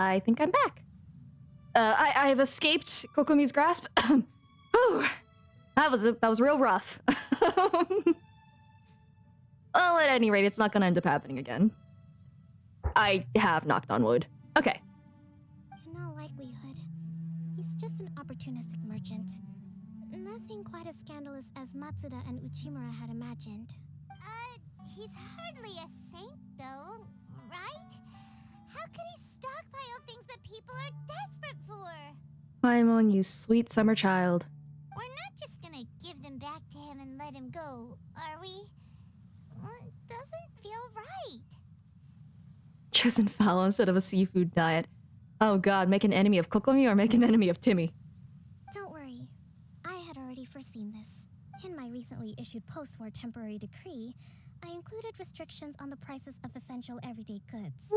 I think I'm back. I've escaped Kokomi's grasp. Whew. That was real rough. Well, at any rate, it's not gonna end up happening again. I have knocked on wood. Okay. In all likelihood, he's just an opportunistic merchant. Nothing quite as scandalous as Matsuda and Uchimura had imagined. He's hardly a saint, though, right? How could he stockpile things that people are desperate for? Paimon, you sweet summer child. We're not just gonna give them back to him and let him go, are we? It doesn't feel right. Chosen fowl instead of a seafood diet. Oh god, make an enemy of Kokomi or make an enemy of Timmy? Don't worry. I had already foreseen this. In my recently issued post-war temporary decree, I included restrictions on the prices of essential everyday goods.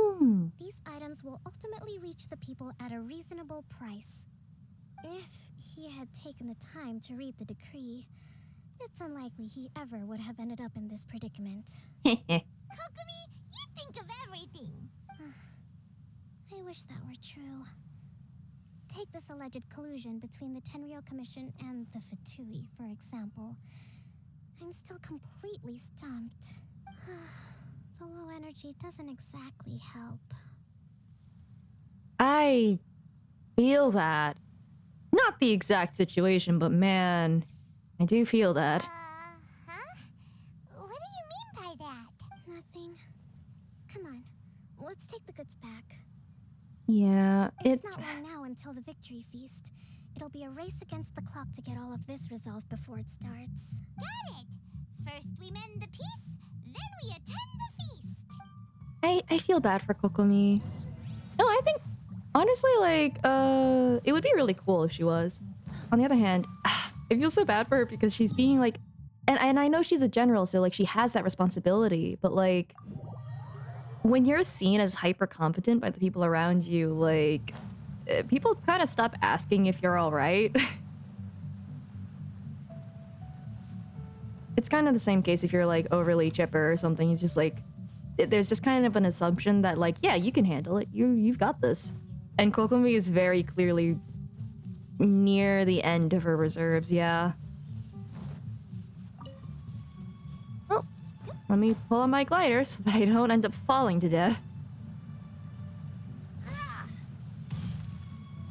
These items will ultimately reach the people at a reasonable price. If he had taken the time to read the decree, it's unlikely he ever would have ended up in this predicament. Kokomi, you think of everything. I wish that were true. Take this alleged collusion between the Tenryou Commission and the Fatui, for example. I'm still completely stumped. The low energy doesn't exactly help. I feel that. Not the exact situation, but man, I do feel that. Huh? What do you mean by that? Nothing. Come on, let's take the goods back. Yeah, It's not long now until the victory feast. It'll be a race against the clock to get all of this resolved before it starts. Got it! First we mend the peace, then we attend the feast. I feel bad for Kokomi. No, I think honestly, like, it would be really cool if she was. On the other hand, I feel so bad for her because she's being like, and I know she's a general, so like she has that responsibility, but like when you're seen as hyper competent by the people around you, like people kind of stop asking if you're all right. It's kind of the same case if you're like overly chipper or something. It's just like there's just kind of an assumption that like, yeah, you can handle it. You've got this. And Kokomi is very clearly near the end of her reserves, yeah. Oh, let me pull on my glider so that I don't end up falling to death.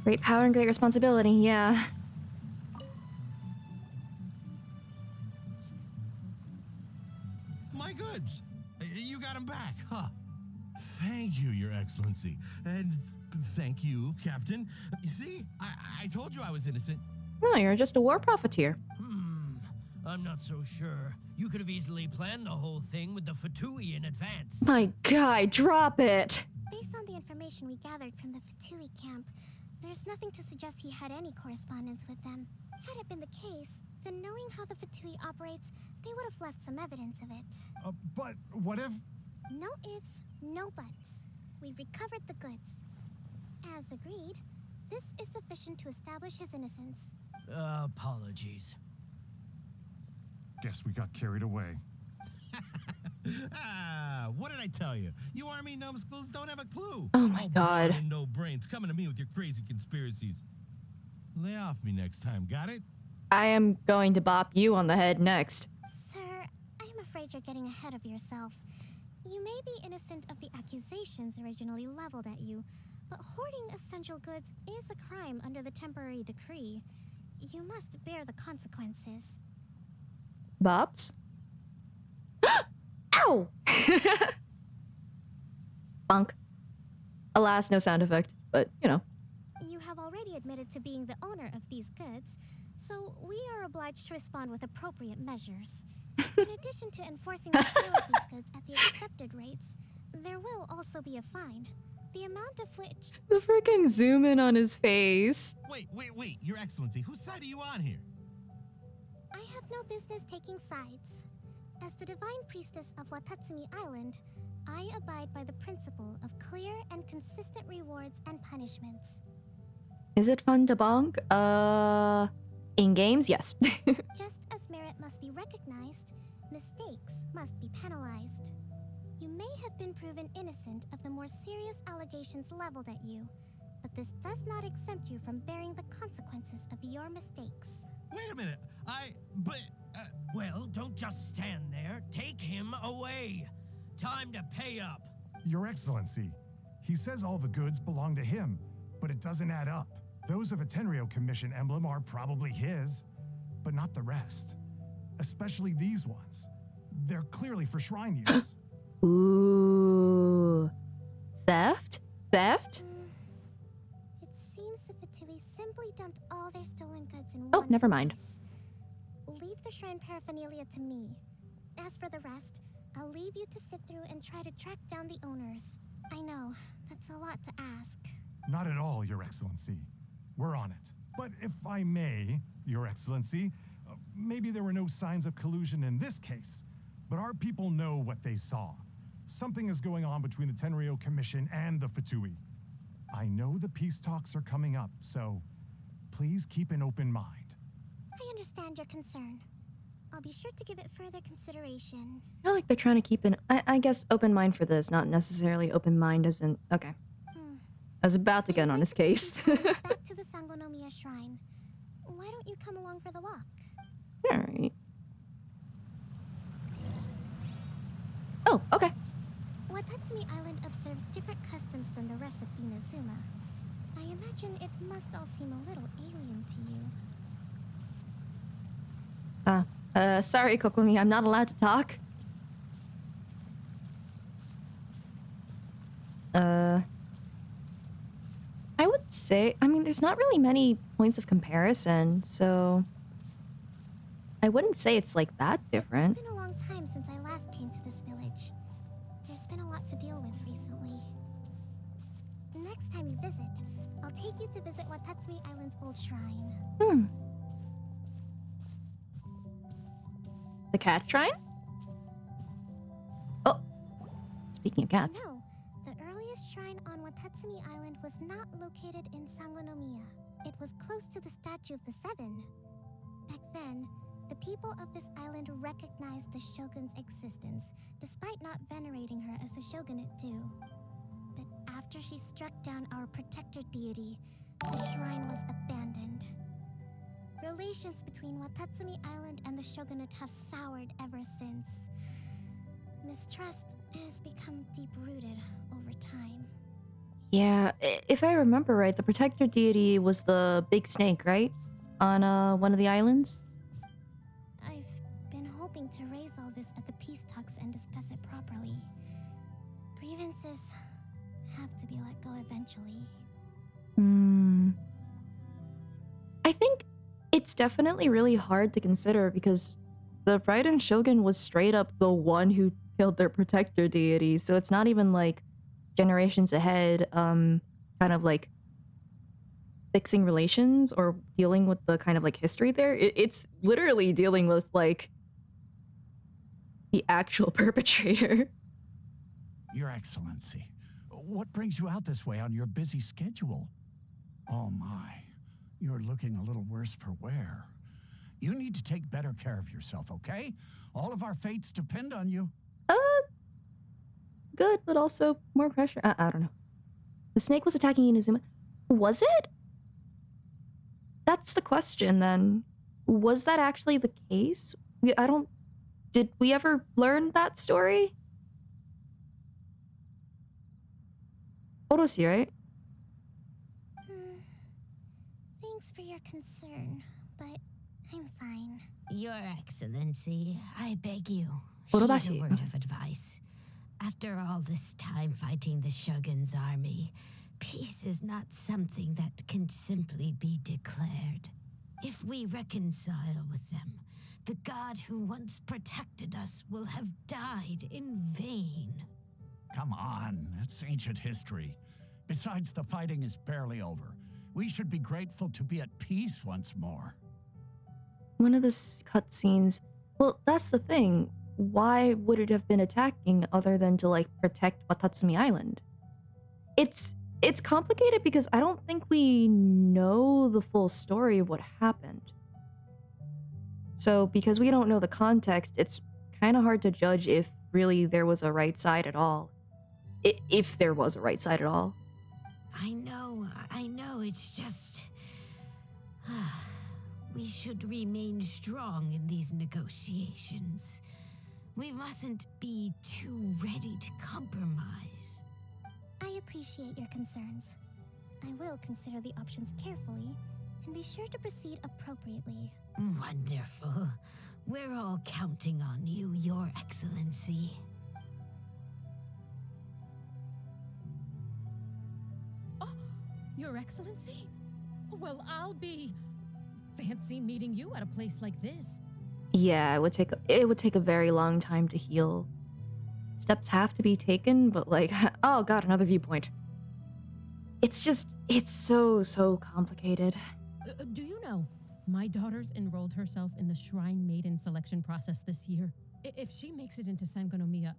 Great power and great responsibility, yeah. My goods! You got them back, huh? Thank you, Your Excellency. And thank you, Captain. You see, I told you I was innocent. No, you're just a war profiteer. I'm not so sure. You could have easily planned the whole thing with the Fatui in advance. My guy, drop it! Based on the information we gathered from the Fatui camp, there's nothing to suggest he had any correspondence with them. Had it been the case, then knowing how the Fatui operates, they would have left some evidence of it. But what if... No ifs, no buts. We've recovered the goods. As agreed, this is sufficient to establish his innocence. Apologies. Guess we got carried away. What did I tell you? You army numbskulls don't have a clue. Oh my god. And no brains coming to me with your crazy conspiracies. Lay off me next time, got it? I am going to bop you on the head next. Sir, I'm afraid you're getting ahead of yourself. You may be innocent of the accusations originally leveled at you, but hoarding essential goods is a crime under the temporary decree. You must bear the consequences. Bops? Ow! Bonk. Alas, no sound effect, but you know. You have already admitted to being the owner of these goods, so we are obliged to respond with appropriate measures. In addition to enforcing the sale of these goods at the accepted rates, there will also be a fine, the amount of which... The freaking zoom in on his face. Wait, Your Excellency, whose side are you on here? I have no business taking sides. As the divine priestess of Watatsumi Island, I abide by the principle of clear and consistent rewards and punishments. Is it fun to bonk? In games, yes. Just as merit must be recognized, mistakes must be penalized. You may have been proven innocent of the more serious allegations leveled at you, but this does not exempt you from bearing the consequences of your mistakes. Wait a minute. Well, don't just stand there. Take him away. Time to pay up. Your Excellency, he says all the goods belong to him, but it doesn't add up. Those of a Tenryo Commission emblem are probably his, but not the rest. Especially these ones. They're clearly for shrine use. Ooh. Theft? Theft? It seems the Fatui simply dumped all their stolen goods in Oh, one never mind. place. Leave the shrine paraphernalia to me. As for the rest, I'll leave you to sift through and try to track down the owners. I know, that's a lot to ask. Not at all, Your Excellency. We're on it. But if I may, Your Excellency, maybe there were no signs of collusion in this case, but our people know what they saw. Something is going on between the Tenryo Commission and the Fatui. I know the peace talks are coming up, so please keep an open mind. I understand your concern. I'll be sure to give it further consideration. I feel like they're trying to keep an, I guess, open mind for this, not necessarily open mind as in, okay. I was about to get on his case. Back to the Sangonomiya Shrine. Why don't you come along for the walk? Alright. Oh, okay. Watatsumi Island observes different customs than the rest of Inazuma. I imagine it must all seem a little alien to you. Sorry, Kokomi, I'm not allowed to talk. I would say, I mean, there's not really many points of comparison, so I wouldn't say it's like that different. It's been a long time since I last came to this village. There's been a lot to deal with recently. Next time you visit, I'll take you to visit Watatsumi Island's old shrine. The cat shrine? Oh, speaking of cats. No, the earliest shrine on Watatsumi Island was not located in Sangonomiya. It was close to the Statue of the Seven. Back then, the people of this island recognized the shogun's existence, despite not venerating her as the shogunate do. But after she struck down our protector deity, the shrine was abandoned. Relations between Watatsumi Island and the shogunate have soured ever since. Mistrust has become deep-rooted over time. Yeah, if I remember right, the protector deity was the big snake, right? On one of the islands? I've been hoping to raise all this at the peace talks and discuss it properly. Grievances have to be let go eventually. I think it's definitely really hard to consider because the Raiden Shogun was straight up the one who killed their protector deity, so it's not even like generations ahead, kind of like fixing relations or dealing with the kind of like history there. It's literally dealing with like the actual perpetrator. Your Excellency, what brings you out this way on your busy schedule? Oh my, you're looking a little worse for wear. You need to take better care of yourself, okay? All of our fates depend on you. Good, but also more pressure. I don't know. The snake was attacking Inazuma. Was it? That's the question then. Was that actually the case? Did we ever learn that story? Orochi, right? Thanks for your concern, but I'm fine. Your Excellency, I beg you, Orochi. heed a word of advice. After all this time fighting the Shogun's army, peace is not something that can simply be declared. If we reconcile with them, the god who once protected us will have died in vain. Come on, that's ancient history. Besides, the fighting is barely over. We should be grateful to be at peace once more. One of the cutscenes. Well, that's the thing. Why would it have been attacking other than to like protect Watatsumi Island? It's complicated because I don't think we know the full story of what happened. So because we don't know the context, it's kind of hard to judge if really there was a right side at all. If there was a right side at all. I know, it's just... We should remain strong in these negotiations. We mustn't be too ready to compromise. I appreciate your concerns. I will consider the options carefully and be sure to proceed appropriately. Wonderful. We're all counting on you, Your Excellency. Oh, Your Excellency? Well, I'll be... fancy meeting you at a place like this. Yeah, it would take a very long time to heal. Steps have to be taken, but like, oh god, another viewpoint. It's so complicated. Do you know, my daughter's enrolled herself in the Shrine Maiden selection process this year. If she makes it into Sangonomiya,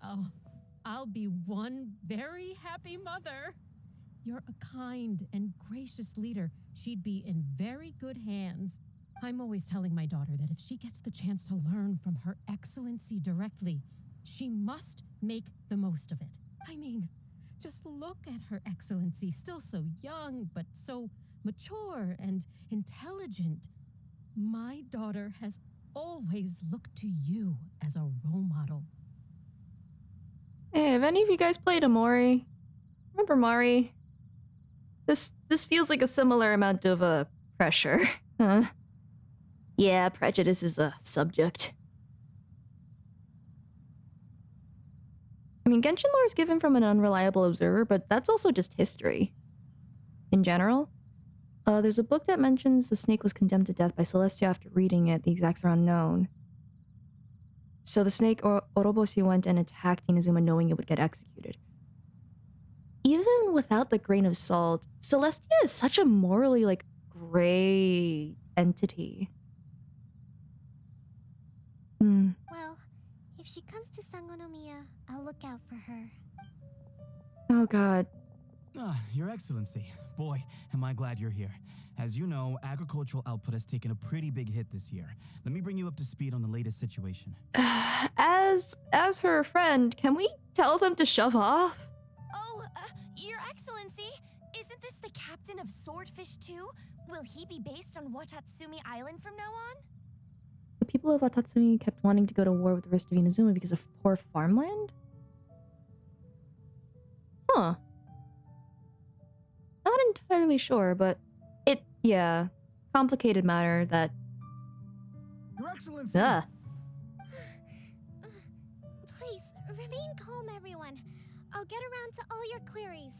I'll be one very happy mother. You're a kind and gracious leader. She'd be in very good hands. I'm always telling my daughter that if she gets the chance to learn from Her Excellency directly, she must make the most of it. I mean, just look at Her Excellency, still so young, but so mature and intelligent. My daughter has always looked to you as a role model. Hey, have any of you guys played Amori? Remember Mari? This feels like a similar amount of pressure, huh? Yeah, prejudice is a subject. I mean, Genshin lore is given from an unreliable observer, but that's also just history. In general. There's a book that mentions the snake was condemned to death by Celestia after reading it. The exacts are unknown. So the snake, Oroboshi, went and attacked Inazuma knowing it would get executed. Even without the grain of salt, Celestia is such a morally, like, gray entity. Well, if she comes to Sangonomiya, I'll look out for her. Oh god. Your Excellency. Boy, am I glad you're here. As you know, agricultural output has taken a pretty big hit this year. Let me bring you up to speed on the latest situation. As her friend, can we tell them to shove off? Oh, Your Excellency, isn't this the captain of Swordfish 2? Will he be based on Watatsumi Island from now on? The people of Watatsumi kept wanting to go to war with the rest of Inazuma because of poor farmland? Huh. Not entirely sure, but yeah, complicated matter that... Your Excellency! Please, remain calm, everyone. I'll get around to all your queries.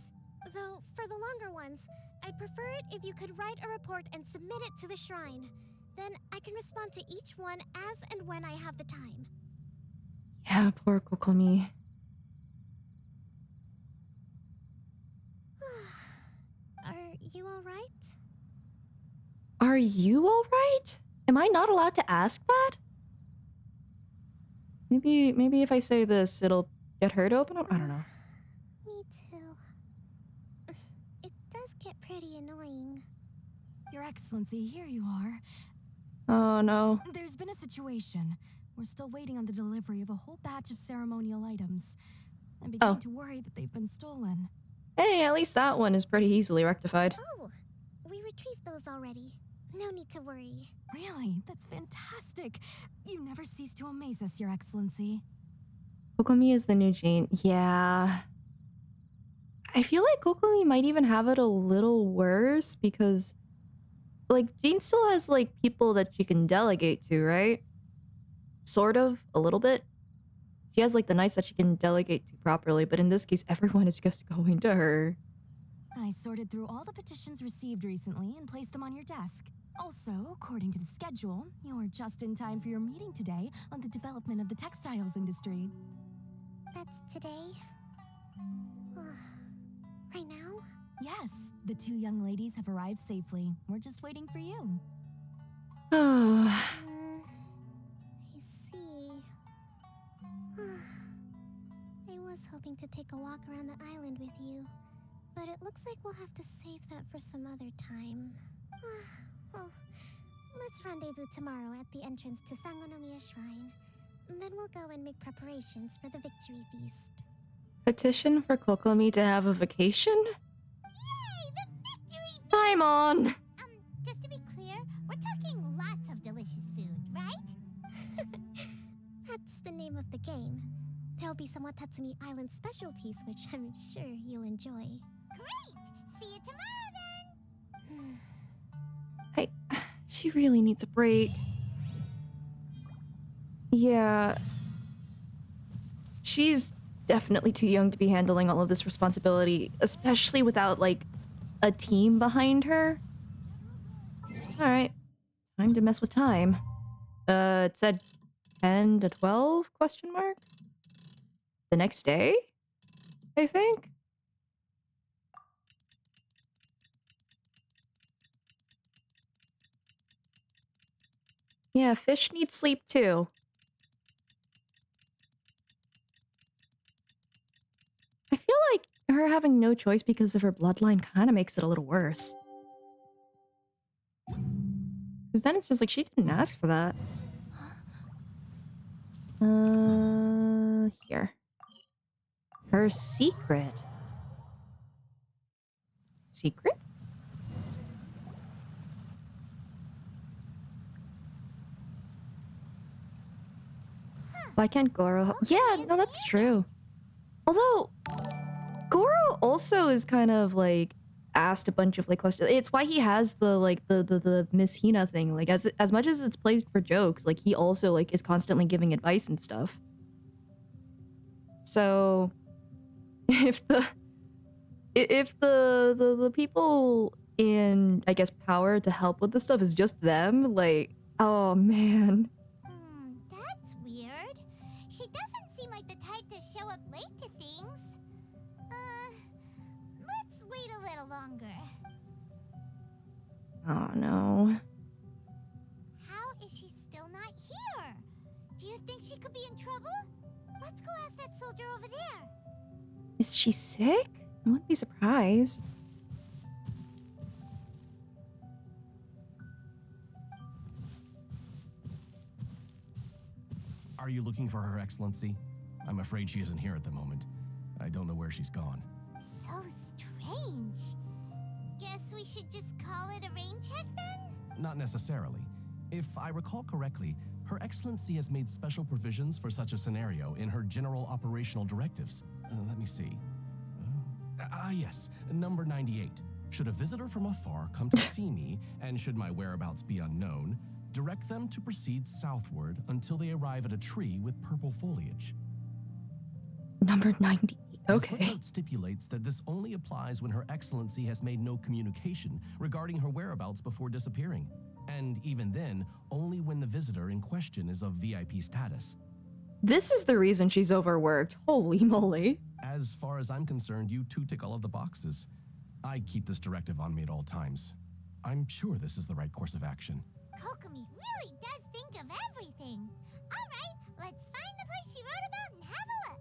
Though, for the longer ones, I'd prefer it if you could write a report and submit it to the shrine. Then I can respond to each one as and when I have the time. Yeah, poor Kokomi. Are you alright? Are you alright? Am I not allowed to ask that? Maybe if I say this, it'll get her to open up? I don't know. Me too. It does get pretty annoying. Your Excellency, here you are. Oh no. There's been a situation. We're still waiting on the delivery of a whole batch of ceremonial items. I'm beginning to worry that they've been stolen. Hey, at least that one is pretty easily rectified. Oh, we retrieved those already. No need to worry. Really? That's fantastic. You never cease to amaze us, Your Excellency. Kokomi is the new Jean. Yeah. I feel like Kokomi might even have it a little worse because, like, Jean still has, like, people that she can delegate to, right? Sort of, a little bit. She has, like, the knights that she can delegate to properly, but in this case, everyone is just going to her. I sorted through all the petitions received recently and placed them on your desk. Also, according to the schedule, you're just in time for your meeting today on the development of the textiles industry. That's today? Right now? Yes, the two young ladies have arrived safely. We're just waiting for you. I see. I was hoping to take a walk around the island with you, but it looks like we'll have to save that for some other time. Well, let's rendezvous tomorrow at the entrance to Sangonomiya Shrine. Then we'll go and make preparations for the victory feast. Petition for Kokomi to have a vacation? Yay, the victory feast! I'm on! Just to be clear, we're talking lots of delicious food, right? That's the name of the game. There'll be some Watatsumi Island specialties, which I'm sure you'll enjoy. Great! See you tomorrow then! She really needs a break. Yeah. She's definitely too young to be handling all of this responsibility, especially without, like, a team behind her. Alright. Time to mess with time. It said 10 to 12, question mark? The next day? I think? Yeah, fish need sleep too. I feel like her having no choice because of her bloodline kind of makes it a little worse. Because then it's just like, she didn't ask for that. Here. Her secret. Secret? Why can't Goro help? Yeah, no, that's true. Although, Goro also is kind of, like, asked a bunch of, like, questions. It's why he has the, like, the Miss Hina thing. Like, as much as it's played for jokes, like, he also, like, is constantly giving advice and stuff. So, if the people in, I guess, power to help with this stuff is just them, like, oh, man. That's weird. She doesn't seem like the type to show up late to things. Let's wait a little longer. Oh, no. How is she still not here? Do you think she could be in trouble? Let's go ask that soldier over there. Is she sick? I wouldn't be surprised. Are you looking for Her Excellency? I'm afraid she isn't here at the moment. I don't know where she's gone. So strange. Guess we should just call it a rain check then? Not necessarily. If I recall correctly, Her Excellency has made special provisions for such a scenario in her general operational directives. Let me see. Yes, number 98. Should a visitor from afar come to see me, and should my whereabouts be unknown, direct them to proceed southward until they arrive at a tree with purple foliage. Number 90. Okay. The footnote stipulates that this only applies when Her Excellency has made no communication regarding her whereabouts before disappearing. And even then, only when the visitor in question is of VIP status. This is the reason she's overworked. Holy moly. As far as I'm concerned, you two tick all of the boxes. I keep this directive on me at all times. I'm sure this is the right course of action. Kokomi really does think of everything. All right, let's find the place she wrote about and have a look.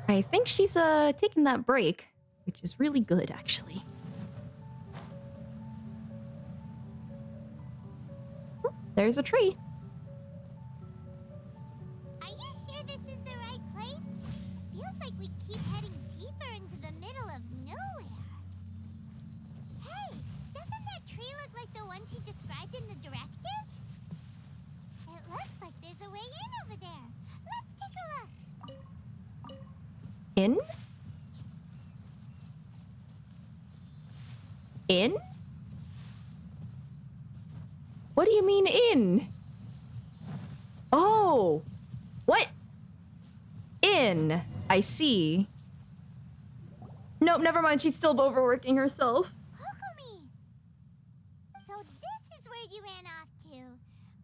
I think she's taking that break, which is really good, actually. There's a tree. Are you sure this is the right place? Feels like we keep heading deeper into the middle of nowhere. Hey, doesn't that tree look like the one she described in the directive? It looks like there's a way in over there. Let's take a look. In? In? What do you mean in? Oh! What? In. I see. Nope, never mind. She's still overworking herself. Kokomi! So this is where you ran off to.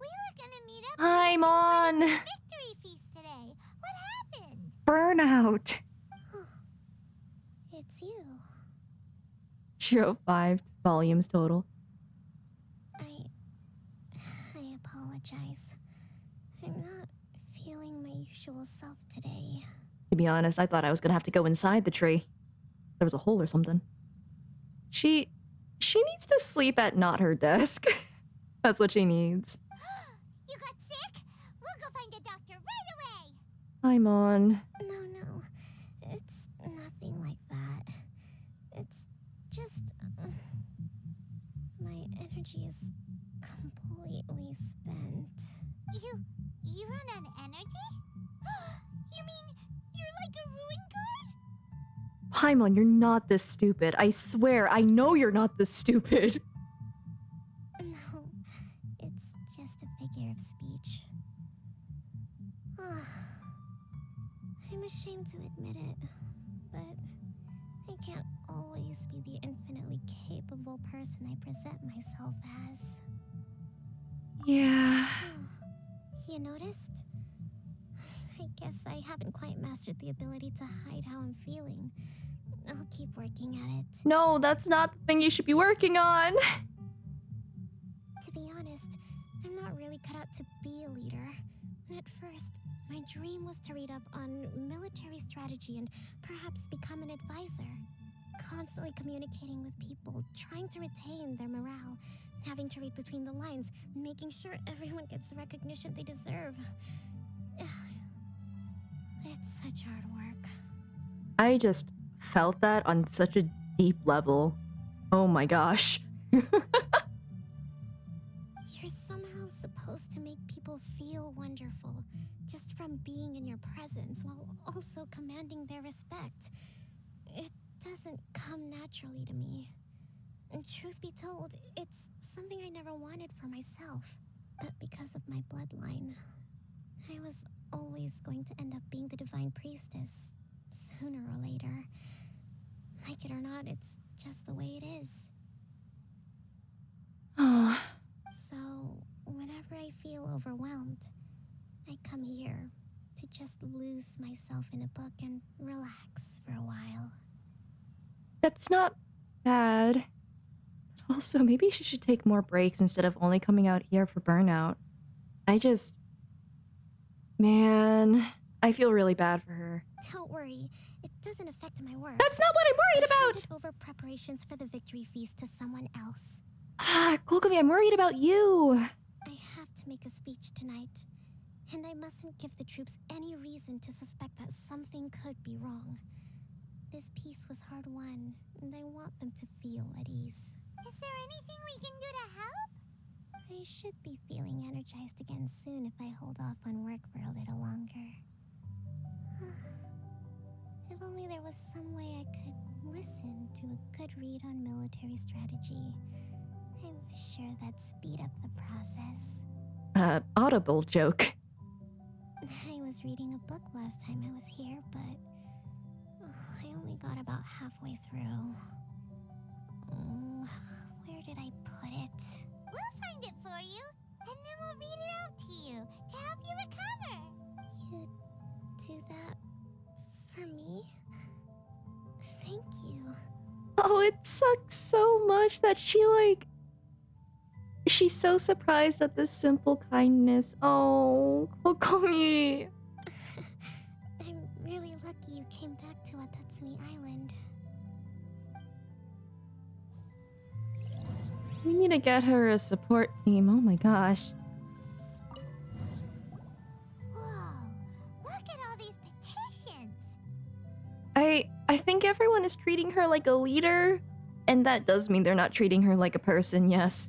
We were gonna meet up I'm on the victory feast today. What happened? burnout. It's you. 05 volumes total. I apologize. I'm not feeling my usual self today. To be honest, I thought I was gonna have to go inside the tree. There was a hole or something. She She needs to sleep at not her desk. That's what she needs. You got sick? We'll go find a doctor right away. I'm on. No. It's nothing like that. It's just... my energy is completely spent. You run on energy? You mean you're like a ruin guard? Paimon, you're not this stupid. I swear, I know you're not this stupid. No, it's just a figure of speech. I'm ashamed to admit it, but I can't always be the infinitely capable person I present myself as. Yeah. You noticed? I guess I haven't quite mastered the ability to hide how I'm feeling. I'll keep working at it. No, that's not the thing you should be working on. To be honest, I'm not really cut out to be a leader. At first, my dream was to read up on military strategy and perhaps become an advisor. Constantly communicating with people, trying to retain their morale, having to read between the lines, making sure everyone gets the recognition they deserve. It's such hard work. I just felt that on such a deep level. Oh my gosh. You're somehow supposed to make people feel wonderful just from being in your presence while also commanding their respect. It doesn't come naturally to me. And truth be told, it's something I never wanted for myself. But because of my bloodline, I was always going to end up being the divine priestess, sooner or later. Like it or not, it's just the way it is. Oh. So, whenever I feel overwhelmed, I come here to just lose myself in a book and relax for a while. That's not bad. But also, maybe she should take more breaks instead of only coming out here for burnout. Man, I feel really bad for her. Don't worry, it doesn't affect my work. That's not what I'm worried I about! handed over preparations for the victory feast to someone else. Kokomi, I'm worried about you. I have to make a speech tonight, and I mustn't give the troops any reason to suspect that something could be wrong. This peace was hard won, and I want them to feel at ease. Is there anything we can do to help? I should be feeling energized again soon if I hold off on work for a little longer. If only there was some way I could listen to a good read on military strategy. I'm sure that'd speed up the process. Audible joke. I was reading a book last time I was here, but I only got about halfway through. Where did I put it? We'll find it for you, and then we'll read it out to you to help you recover. You do that for me? Thank you. Oh, it sucks so much that she's so surprised at this simple kindness. Oh, Kokomi. I'm really lucky you came back to Watatsumi Island. We need to get her a support team. Oh my gosh. Whoa, look at all these petitions. I think everyone is treating her like a leader, and that does mean they're not treating her like a person, yes.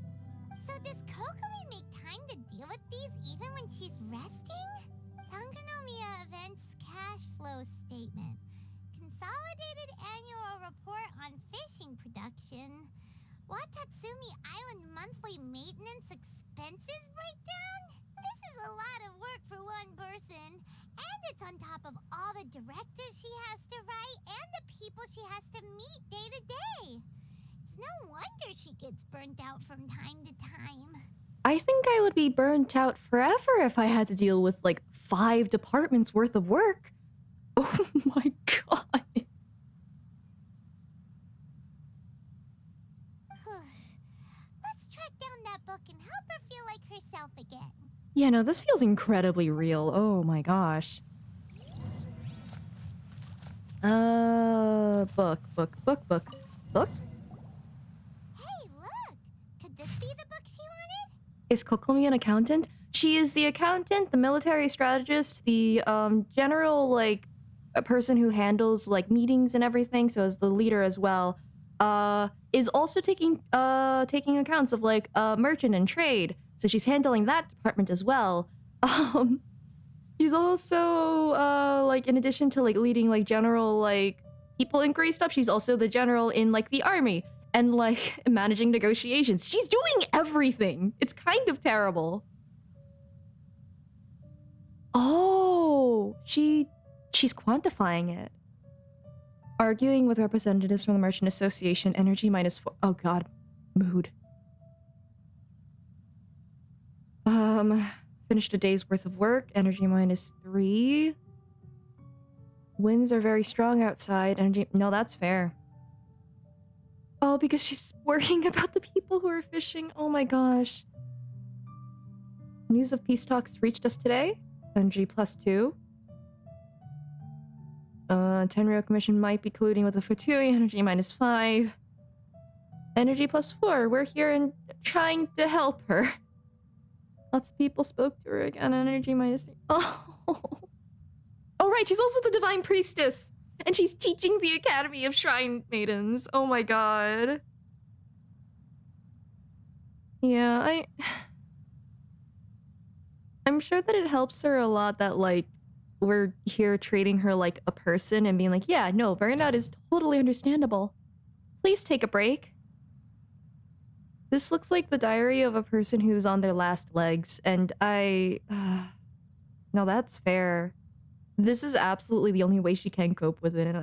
So does Kokomi make time to deal with these even when she's resting? Sangonomiya Events Cash Flow Statement. Consolidated Annual Report on Fishing Production. Watatsumi Island Monthly Maintenance Expenses Breakdown? This is a lot of work for one person. And it's on top of all the directives she has to write and the people she has to meet day to day. It's no wonder she gets burnt out from time to time. I think I would be burnt out forever if I had to deal with like 5 departments worth of work. Oh my god. Let's track down that book and help her feel like herself again. Yeah, no, this feels incredibly real. Oh my gosh. Book. Hey, Is Kokomi an accountant? She is the accountant, the military strategist, the general, like, a person who handles, like, meetings and everything, so as the leader as well. Is also taking accounts of, like, merchant and trade. So she's handling that department as well. She's also, like, in addition to, like, leading, like, general, like, people inquiry stuff, she's also the general in, like, the army. And, like, managing negotiations. She's doing everything! It's kind of terrible. Oh! She's quantifying it. Arguing with representatives from the Merchant Association, energy -4. Oh god. Mood. Finished a day's worth of work, energy -3. Winds are very strong outside, energy... No, that's fair. Oh, because she's worrying about the people who are fishing. Oh my gosh. News of peace talks reached us today. Energy +2. Tenryou Commission might be colluding with the Futui. Energy -5. Energy +4. We're here and trying to help her. Lots of people spoke to her again. Energy -3. Oh. Oh right, she's also the Divine Priestess. And she's teaching the Academy of Shrine Maidens. Oh my god. Yeah, I'm sure that it helps her a lot that, like, we're here treating her like a person and being like, yeah, no, burnout is totally understandable. Please take a break. This looks like the diary of a person who's on their last legs, and no, that's fair. This is absolutely the only way she can cope with it, and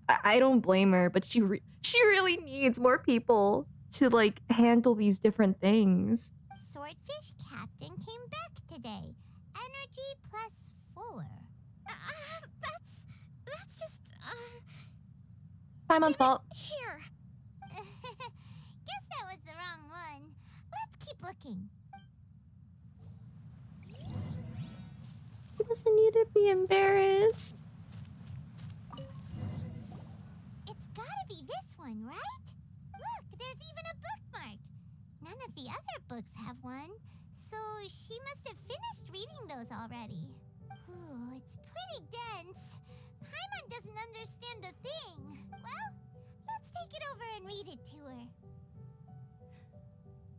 I don't blame her, but she really needs more people to, like, handle these different things. Swordfish Captain came back today. Energy +4. That's just, Paimon's fault. Here. Guess that was the wrong one. Let's keep looking. She doesn't need to be embarrassed. It's gotta be this one, right? Look, there's even a bookmark. None of the other books have one, so she must have finished reading those already. Ooh, it's pretty dense. Paimon doesn't understand a thing. Well, let's take it over and read it to her.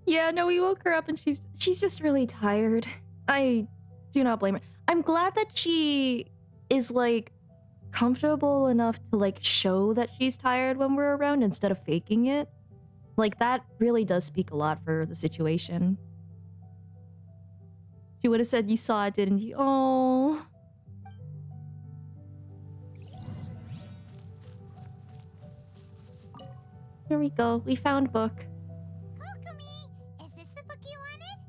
Yeah, no, we woke her up and she's just really tired. I do not blame her. I'm glad that she is, like, comfortable enough to, like, show that she's tired when we're around instead of faking it. Like, that really does speak a lot for the situation. She would have said you saw it, didn't you? Oh. Here we go. We found book. Kokomi, is this the book you wanted?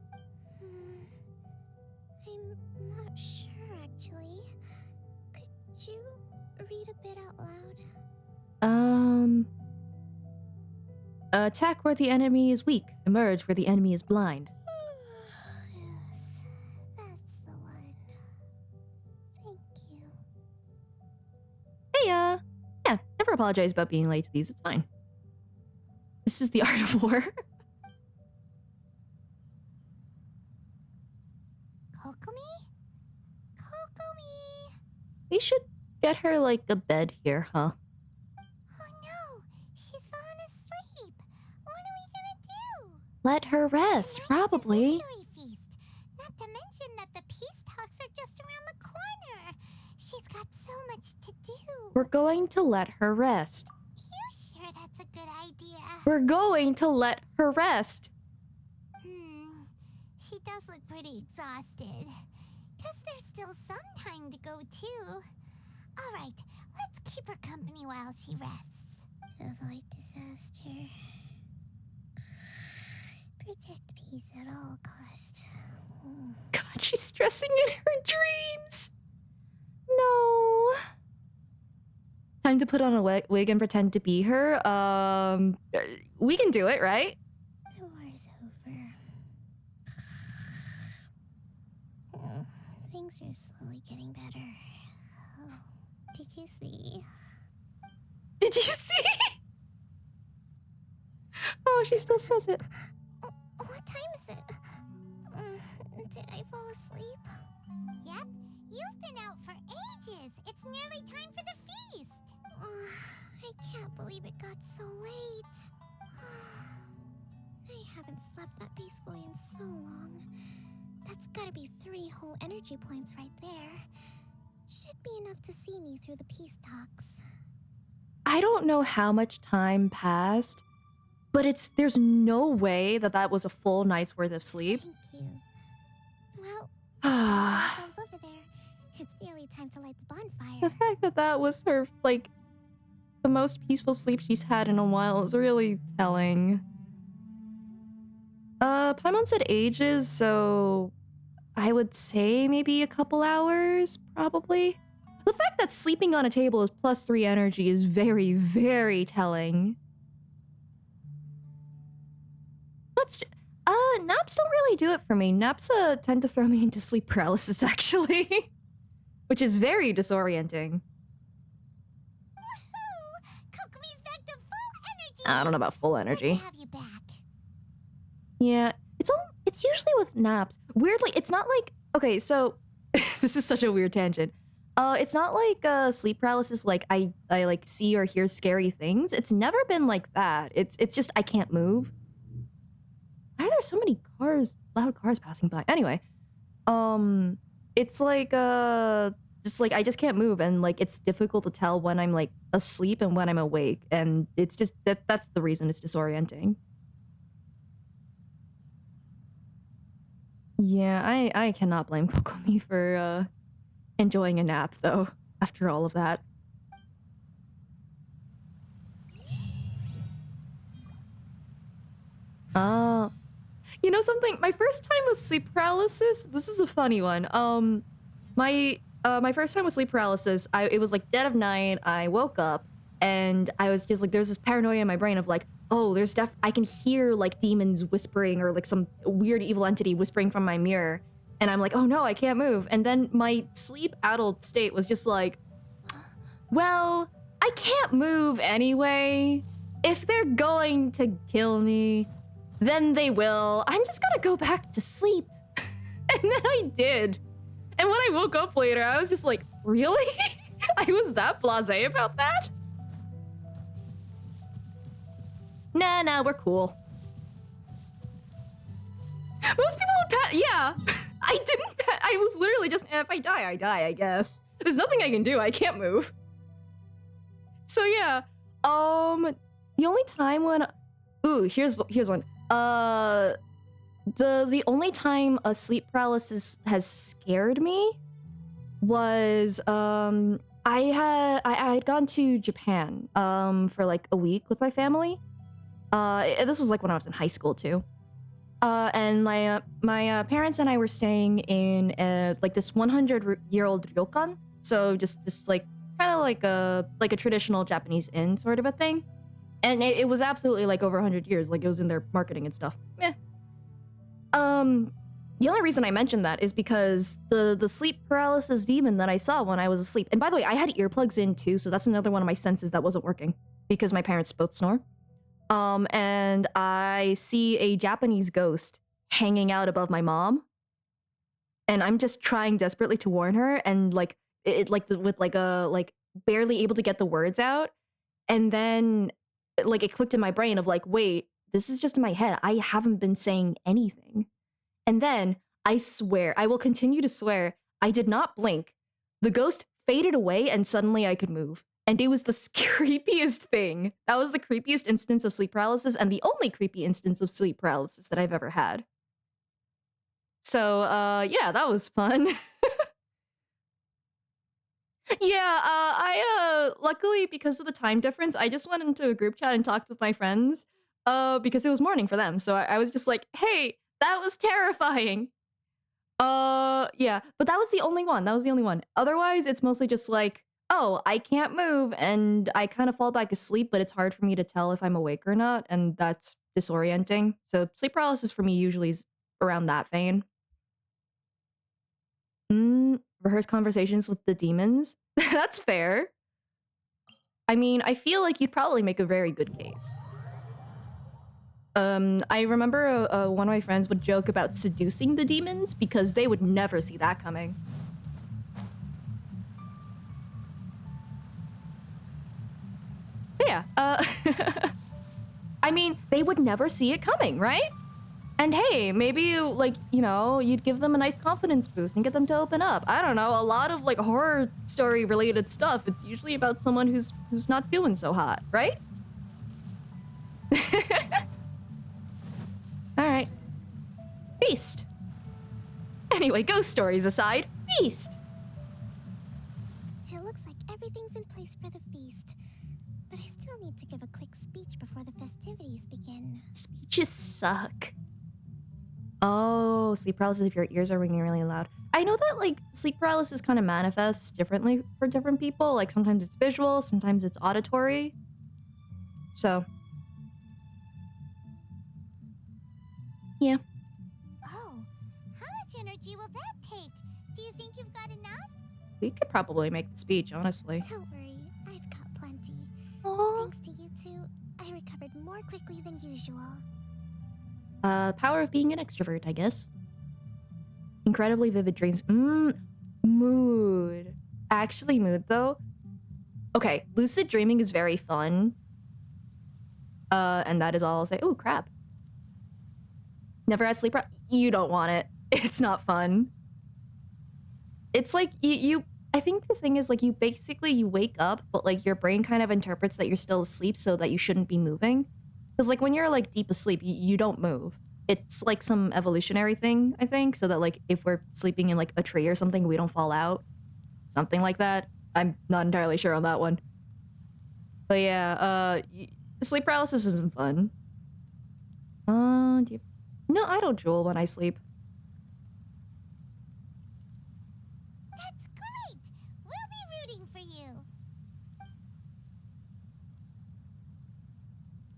I'm not sure, actually. Could you read a bit out loud? Attack where the enemy is weak. Emerge where the enemy is blind. Yes, that's the one. Thank you. Hey, yeah, never apologize about being late to these. It's fine. This is the art of war. Kokomi? Kokomi! We should get her, like, a bed here, huh? Oh no, she's fallen asleep. What are we gonna do? Let her rest, probably. Victory feast. Not to mention that the peace talks are just around the corner. She's got so much to do. We're going to let her rest. You sure that's a good idea? We're going to let her rest. She does look pretty exhausted. Guess there's still some time to go too. All right, let's keep her company while she rests. Avoid disaster. Protect peace at all costs. God, she's stressing in her dreams. No. Time to put on a wig and pretend to be her. We can do it, right? The war's over. Things are slowly getting better. Oh, did you see? Did you see? Oh, she still says it. What time is it? You've been out for ages. It's nearly time for the feast. I can't believe it got so late. I haven't slept that peacefully in so long. That's gotta be 3 whole energy points right there. Should be enough to see me through the peace talks. I don't know how much time passed, but there's no way that that was a full night's worth of sleep. Thank you. Well, ourselves over there. It's nearly time to light the bonfire. The fact that that was her, like, the most peaceful sleep she's had in a while is really telling. Paimon said ages, so I would say maybe a couple hours, probably. The fact that sleeping on a table is +3 energy is very, very telling. Naps don't really do it for me. Naps tend to throw me into sleep paralysis, actually. Which is very disorienting. Woohoo! Kokomi's back to full energy. I don't know about full energy. Good to have you back. Yeah, it's usually with naps. Weirdly, it's not like, okay, so this is such a weird tangent. It's not like sleep paralysis, like I like see or hear scary things. It's never been like that. It's just I can't move. Why are there so many loud cars passing by? Anyway, it's like just like I just can't move, and like it's difficult to tell when I'm like asleep and when I'm awake, and it's just that's the reason it's disorienting. Yeah, I cannot blame Kokomi for enjoying a nap though after all of that. You know something? My first time with sleep paralysis, this is a funny one. My first time with sleep paralysis, it was like dead of night. I woke up and I was just like, there's this paranoia in my brain of like, oh, I can hear like demons whispering or like some weird evil entity whispering from my mirror. And I'm like, oh no, I can't move. And then my sleep-addled state was just like, well, I can't move anyway. If they're going to kill me, then they will. I'm just gonna go back to sleep. And then I did. And when I woke up later, I was just like, really? I was that blasé about that? Nah, we're cool. Most people would yeah. I didn't I was literally just, if I die, I die, I guess. There's nothing I can do, I can't move. So yeah, the only time when, here's one. The only time a sleep paralysis has scared me was, I had gone to Japan, for like a week with my family. This was like when I was in high school too. And my parents and I were staying in like this 100-year-old ryokan. So just this like kind of like a traditional Japanese inn sort of a thing. And it was absolutely like over 100 years. Like it was in their marketing and stuff. Meh. The only reason I mentioned that is because the sleep paralysis demon that I saw when I was asleep. And by the way, I had earplugs in too, so that's another one of my senses that wasn't working because my parents both snore. And I see a Japanese ghost hanging out above my mom. And I'm just trying desperately to warn her, and like with barely able to get the words out. And then like it clicked in my brain of like, wait, this is just in my head. I haven't been saying anything. And then I swear, I will continue to swear, I did not blink. The ghost faded away and suddenly I could move. And it was the creepiest thing. That was the creepiest instance of sleep paralysis and the only creepy instance of sleep paralysis that I've ever had. So, yeah, that was fun. Yeah, luckily, because of the time difference, I just went into a group chat and talked with my friends, because it was morning for them. So I was just like, hey, that was terrifying. Yeah, but that was the only one. That was the only one. Otherwise, it's mostly just like, oh, I can't move, and I kind of fall back asleep, but it's hard for me to tell if I'm awake or not, and that's disorienting. So sleep paralysis for me usually is around that vein. Rehearse conversations with the demons? That's fair. I mean, I feel like you'd probably make a very good case. I remember one of my friends would joke about seducing the demons because they would never see that coming. yeah, I mean, they would never see it coming, right? And hey, maybe you, like, you know, you'd give them a nice confidence boost and get them to open up. I don't know, a lot of, like, horror story related stuff, it's usually about someone who's not doing so hot, right? Alright. Feast. Anyway, ghost stories aside, feast! It looks like everything's in place for the feast. But I still need to give a quick speech before the festivities begin. Speeches suck. Oh, sleep paralysis if your ears are ringing really loud. I know that, like, sleep paralysis kind of manifests differently for different people. Like, sometimes it's visual, sometimes it's auditory. So. Yeah. Oh, how much energy will that take? Do you think you've got enough? We could probably make the speech, honestly. Don't worry, I've got plenty. Aww. Thanks to you two, I recovered more quickly than usual. Power of being an extrovert, I guess. Incredibly vivid dreams. Mood. Actually, mood, though. Okay, lucid dreaming is very fun. And that is all I'll say. Ooh, crap. Never had sleep you don't want it. It's not fun. It's like, I think the thing is, like, you wake up, but, like, your brain kind of interprets that you're still asleep so that you shouldn't be moving. Because, like, when you're, like, deep asleep, you don't move. It's, like, some evolutionary thing, I think, so that, like, if we're sleeping in, like, a tree or something, we don't fall out. Something like that. I'm not entirely sure on that one. But, yeah, sleep paralysis isn't fun. No, I don't drool when I sleep. That's great! We'll be rooting for you.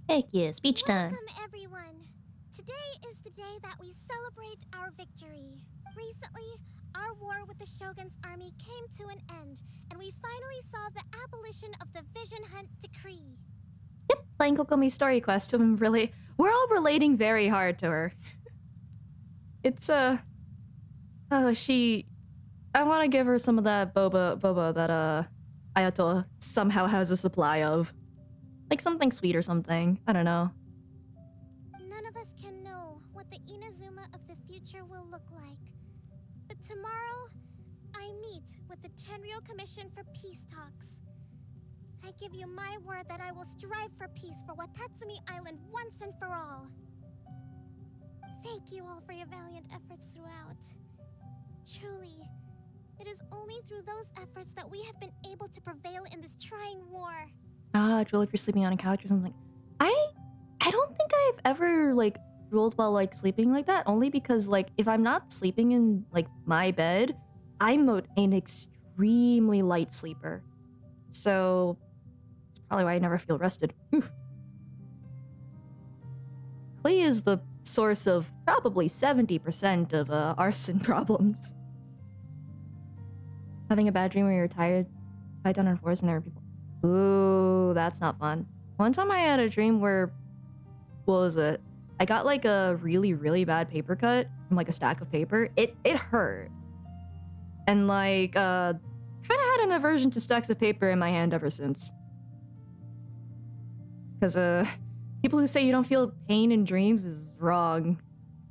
Heck yeah, speech time. Welcome, everyone. Today is the day that we celebrate our victory. Recently, our war with the Shogun's army came to an end, and we finally saw the abolition of the Vision Hunt Decree. Yep, playing Kokomi's story quest. We're all relating very hard to her. It's, I want to give her some of that boba that, Ayato somehow has a supply of. Like something sweet or something. I don't know. None of us can know what the Inazuma of the future will look like. But tomorrow, I meet with the Tenryou Commission for Peace Talks. I give you my word that I will strive for peace for Watatsumi Island once and for all. Thank you all for your valiant efforts throughout. Truly, it is only through those efforts that we have been able to prevail in this trying war. Drool if you're sleeping on a couch or something. I don't think I've ever, like, drooled while, like, sleeping like that. Only because, like, if I'm not sleeping in, like, my bed, I'm an extremely light sleeper. So, that's probably why I never feel rested. Clay is the source of probably 70% of arson problems. Having a bad dream where you're tied down on floors and there are people. Ooh, that's not fun. One time I had a dream where, what was it? I got like a really, really bad paper cut from like a stack of paper. It hurt. And like, kind of had an aversion to stacks of paper in my hand ever since. Because, people who say you don't feel pain in dreams is wrong.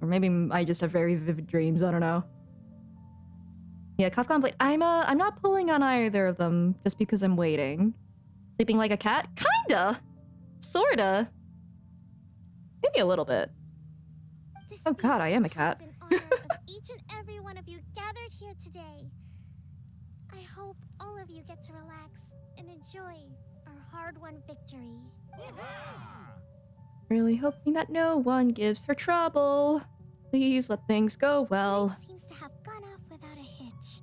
Or maybe I just have very vivid dreams, I don't know. Yeah, Kafka Blade. I'm not pulling on either of them just because I'm waiting. Sleeping like a cat? Kinda! Sorta. Maybe a little bit. Oh god, I am a cat. In honor of each and every one of you gathered here today. I hope all of you get to relax and enjoy our hard-won victory. Really hoping that no one gives her trouble. Please let things go well. Tonight seems to have gone off without a hitch.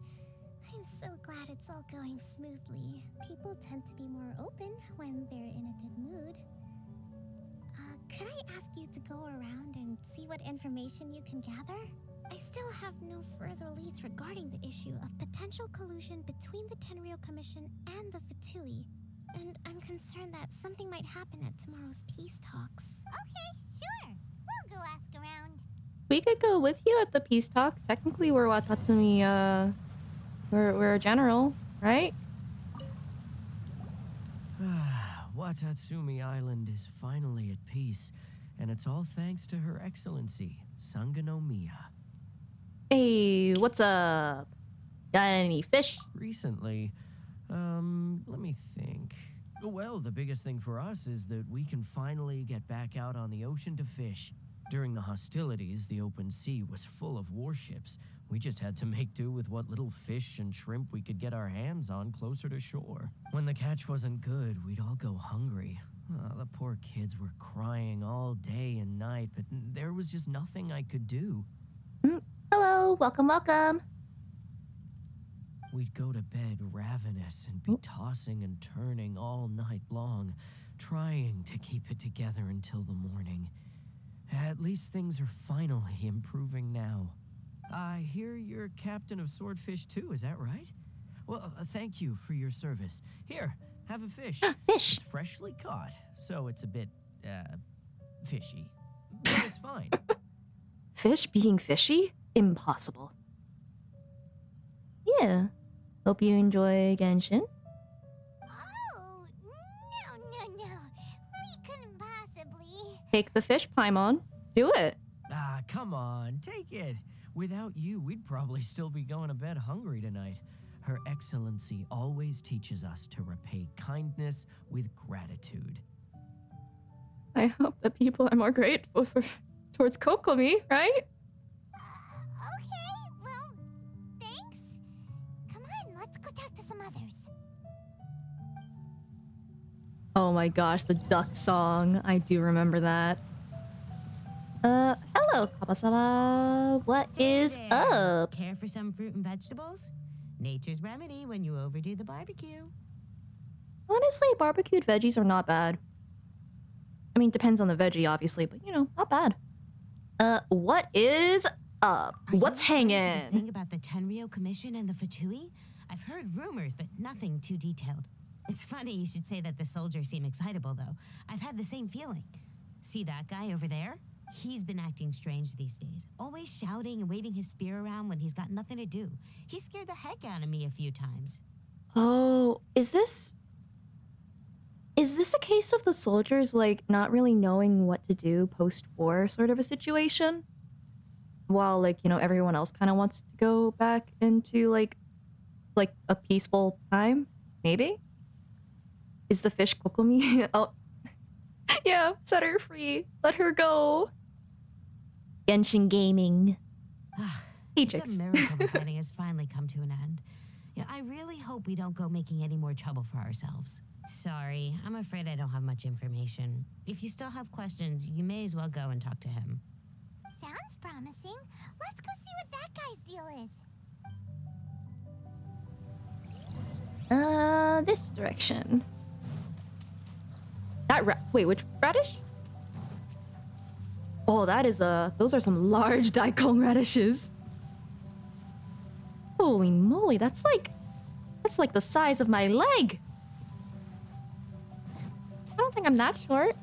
I'm so glad it's all going smoothly. People tend to be more open when they're in a good mood. Could I ask you to go around and see what information you can gather? I still have no further leads regarding the issue of potential collusion between the Tenryou Commission and the Fatui. And I'm concerned that something might happen at tomorrow's peace talks. Okay, sure. We'll go ask around. We could go with you at the peace talks. Technically, we're Watatsumi, we're a general, right? Watatsumi Island is finally at peace, and it's all thanks to Her Excellency, Sangonomiya. Hey, what's up? Got any fish? Recently, let me think. Well, the biggest thing for us is that we can finally get back out on the ocean to fish. During the hostilities, the open sea was full of warships. We just had to make do with what little fish and shrimp we could get our hands on closer to shore. When the catch wasn't good, we'd all go hungry. The poor kids were crying all day and night, but there was just nothing I could do. Hello, welcome, welcome. We'd go to bed ravenous and be tossing and turning all night long, trying to keep it together until the morning. At least things are finally improving now. I hear you're captain of Swordfish too, is that right? Well, thank you for your service. Here, have a fish. Fish! It's freshly caught, so it's a bit, fishy. But it's fine. Fish being fishy? Impossible. Yeah. Hope you enjoy Genshin. Oh, no. We couldn't possibly. Take the fish, Paimon. Do it. Ah, come on, take it. Without you, we'd probably still be going to bed hungry tonight. Her Excellency always teaches us to repay kindness with gratitude. I hope that people are more grateful towards Kokomi, right? Okay, well, thanks. Come on, let's go talk to some others. Oh my gosh, the duck song. I do remember that. Hello, Kabasawa. What is Hey there. up? Care for some fruit and vegetables? Nature's remedy when you overdo the barbecue. Honestly, barbecued veggies are not bad. I mean, depends on the veggie, obviously, but you know, not bad. What is up? What's Are you referring to the hanging? thing about the Tenryo Commission and the Fatui? I've heard rumors, but nothing too detailed. It's funny you should say that the soldiers seem excitable, though. I've had the same feeling. See that guy over there? He's been acting strange these days. Always shouting and waving his spear around when he's got nothing to do. He scared the heck out of me a few times. Oh, is this a case of the soldiers, like, not really knowing what to do post-war sort of a situation? While, like, you know, everyone else kind of wants to go back into, like a peaceful time? Maybe? Is the fish Kokomi? Oh. Yeah, set her free. Let her go. Genshin Gaming. It's a Atrix. miracle the fighting has finally come to an end. Yeah, I really hope we don't go making any more trouble for ourselves. Sorry, I'm afraid I don't have much information. If you still have questions, you may as well go and talk to him. Sounds promising. Let's go see what that guy's deal is. This direction. Wait, which radish? Oh, that is those are some large daikon radishes. Holy moly, that's like the size of my leg. I don't think I'm that short.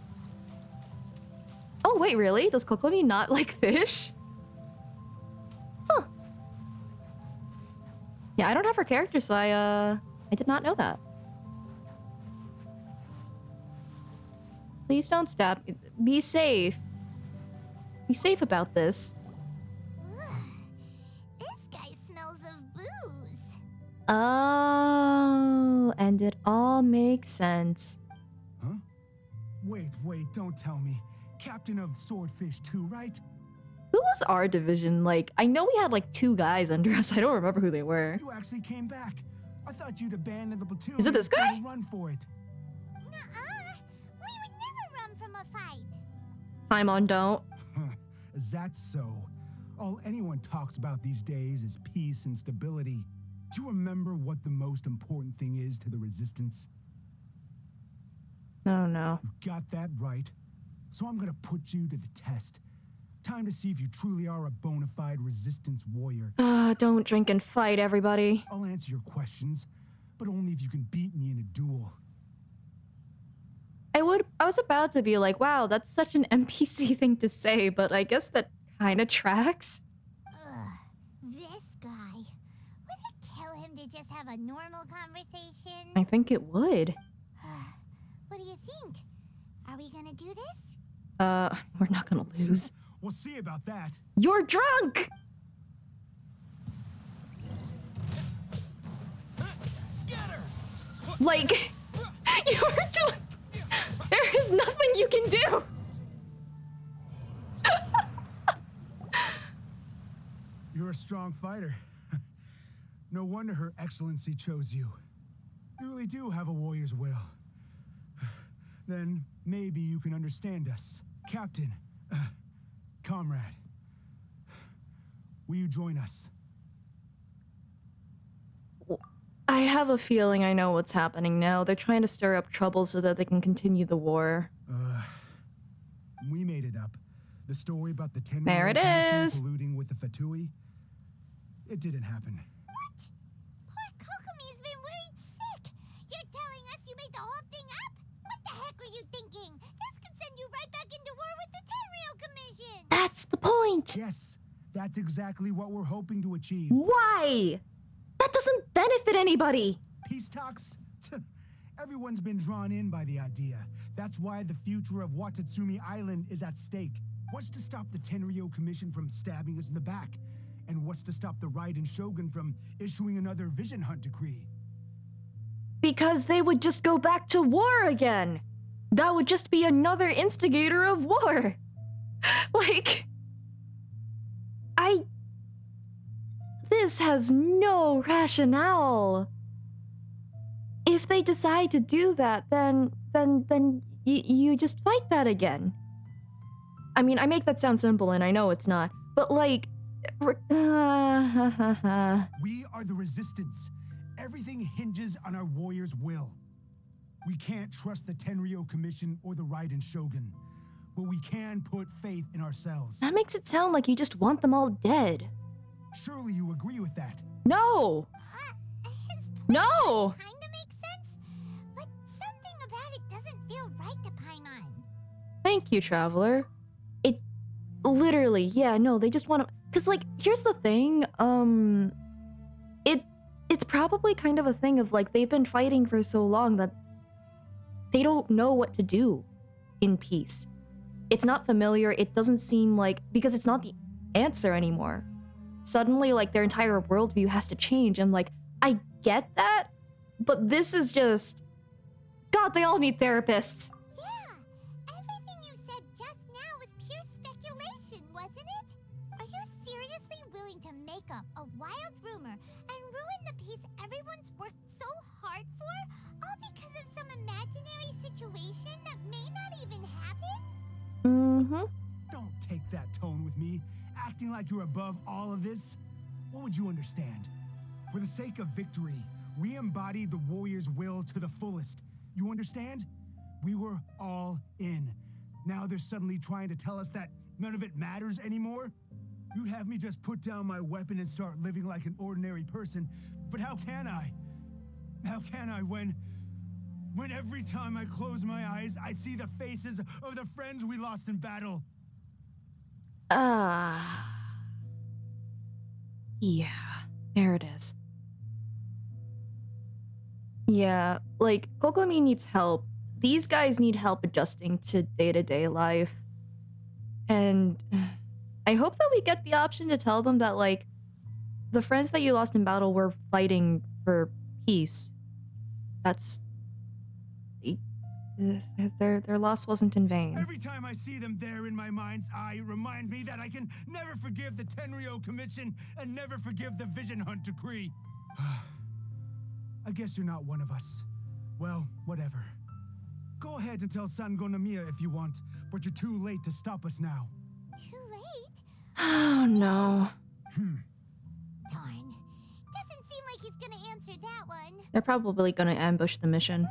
Oh, wait, really? Does Kokomi not like fish? Huh. Yeah, I don't have her character, so I did not know that. Please don't stab me. Be safe. Be safe about this. This guy smells of booze. Oh, and it all makes sense. Huh? Wait, don't tell me. Captain of Swordfish too, right? Who was our division? Like, I know we had like 2 guys under us. I don't remember who they were. You actually came back. I thought you'd abandoned the platoon. Is it this and made guy? a run for it. Nuh-uh. We would never run from a fight. Paimon, don't. Is that so? All anyone talks about these days is peace and stability. Do you remember what the most important thing is to the resistance? Oh no. You got that right. So I'm gonna put you to the test. Time to see if you truly are a bona fide resistance warrior. Don't drink and fight, everybody. I'll answer your questions, but only if you can beat me in a duel. I was about to be like, wow, that's such an NPC thing to say, but I guess that kind of tracks. This guy. Would it kill him to just have a normal conversation? I think it would. we gonna do this? We're not gonna lose. We'll see about that. You're drunk! Scatter! Like, you're just... There is nothing you can do! You're a strong fighter. No wonder Her Excellency chose you. You really do have a warrior's will. Then maybe you can understand us. Captain, comrade, will you join us? I have a feeling I know what's happening now. They're trying to stir up trouble so that they can continue the war. We made it up. The story about the 10 There it is. colluding with the Fatui. It didn't happen. What? Poor Kokomi's been worried sick. You're telling us you made the whole thing up? What the heck were you thinking? This could send you right back into war with the Tenryou Commission. That's the point! Yes, that's exactly what we're hoping to achieve. Why? That doesn't benefit anybody! Peace talks? Everyone's been drawn in by the idea. That's why the future of Watatsumi Island is at stake. What's to stop the Tenryou Commission from stabbing us in the back? And what's to stop the Raiden Shogun from issuing another Vision Hunt decree? Because they would just go back to war again! That would just be another instigator of war! Like... This has no rationale. If they decide to do that, then you just fight that again. I mean, I make that sound simple and I know it's not, but like... We are the Resistance. Everything hinges on our warrior's will. We can't trust the Tenryou Commission or the Raiden Shogun, but we can put faith in ourselves. That makes it sound like you just want them all dead. Surely you agree with that. No! No! Kinda makes sense, but something about it doesn't feel right to Paimon. Thank you, Traveler. It... Literally, yeah, no, they just want to... Because, like, here's the thing, It's probably kind of a thing of, like, they've been fighting for so long that they don't know what to do in peace. It's not familiar, it doesn't seem like... Because it's not the answer anymore. Suddenly, like, their entire worldview has to change, and, like, I get that, but this is just... God, they all need therapists. Yeah, everything you said just now was pure speculation, wasn't it? Are you seriously willing to make up a wild rumor and ruin the peace everyone's worked so hard for, all because of some imaginary situation that may not even happen? Mm-hmm. Don't take that tone with me, acting like you're above all of this. What would you understand? For the sake of victory, we embody the warrior's will to the fullest. You understand? We were all in. Now they're suddenly trying to tell us that none of it matters anymore? You'd have me just put down my weapon and start living like an ordinary person, but how can I? How can I when every time I close my eyes, I see the faces of the friends we lost in battle? Yeah, there it is. Yeah, like, Kokomi needs help. These guys need help adjusting to day-to-day life. And I hope that we get the option to tell them that, like, the friends that you lost in battle were fighting for peace. That's... Their loss wasn't in vain. Every time I see them there in my mind's eye, it reminds me that I can never forgive the Tenryou Commission and never forgive the Vision Hunt decree. I guess you're not one of us. Well, whatever. Go ahead and tell Sangonomiya if you want, but you're too late to stop us now. Too late? Oh no. Darn. Doesn't seem like he's gonna answer that one. They're probably gonna ambush the mission.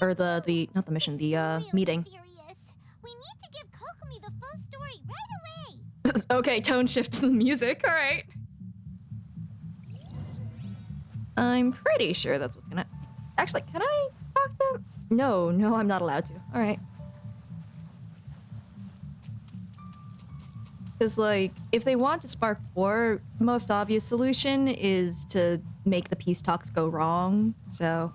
Or not the mission, the meeting. Serious. We need to give Kokomi the full story right away. Okay, tone shift to the music, alright. I'm pretty sure that's what's gonna... Actually, can I talk to him? No, I'm not allowed to. Alright. Because, like, if they want to spark war, the most obvious solution is to make the peace talks go wrong, so...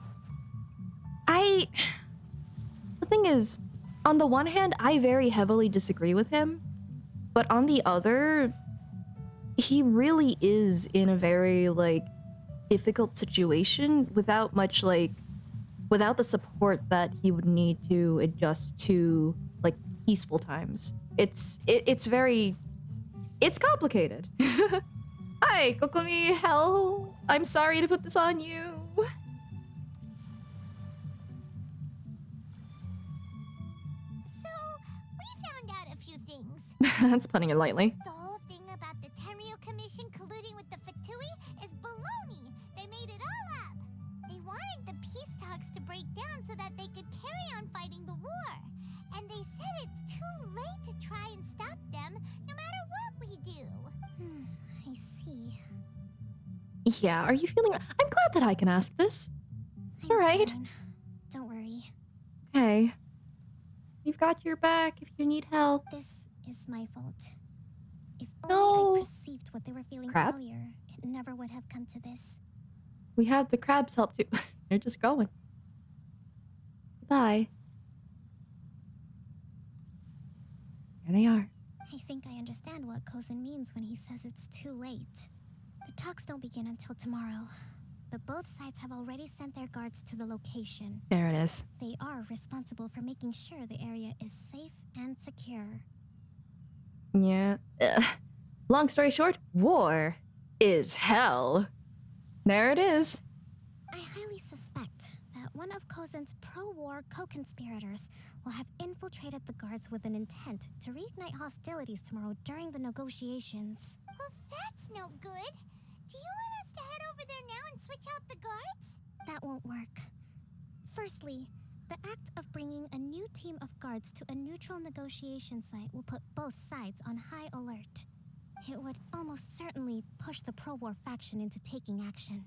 The thing is, on the one hand, I very heavily disagree with him, but on the other, he really is in a very, like, difficult situation without much, like, without the support that he would need to adjust to, like, peaceful times. It's very... It's complicated. Hi, Kokomi, hell, I'm sorry to put this on you. So, we found out a few things. That's putting it lightly. The whole thing about the Tenryu Commission colluding with the Fatui is baloney. They made it all up. They wanted the peace talks to break down so that they could carry on fighting the war. And they said it's too late to try and stop them, no matter what we do. I see. Yeah, are you feeling... I'm glad that I can ask this. All right. Fine. Don't worry. Okay. We've got your back if you need help. This is my fault. If No. only I perceived what they were feeling Crab? earlier, it never would have come to this. We have the crabs help too. They're just going. Bye. There they are. I think I understand what Kozin means when he says it's too late. The talks don't begin until tomorrow, but both sides have already sent their guards to the location. There it is. They are responsible for making sure the area is safe and secure. Yeah. Long story short, war is hell. There it is. I highly suspect that one of Kozin's pro-war co-conspirators will have infiltrated the guards with an intent to reignite hostilities tomorrow during the negotiations. Well, that's no good. Do you want us to head over there now and switch out the guards? That won't work. Firstly, the act of bringing a new team of guards to a neutral negotiation site will put both sides on high alert. It would almost certainly push the pro-war faction into taking action.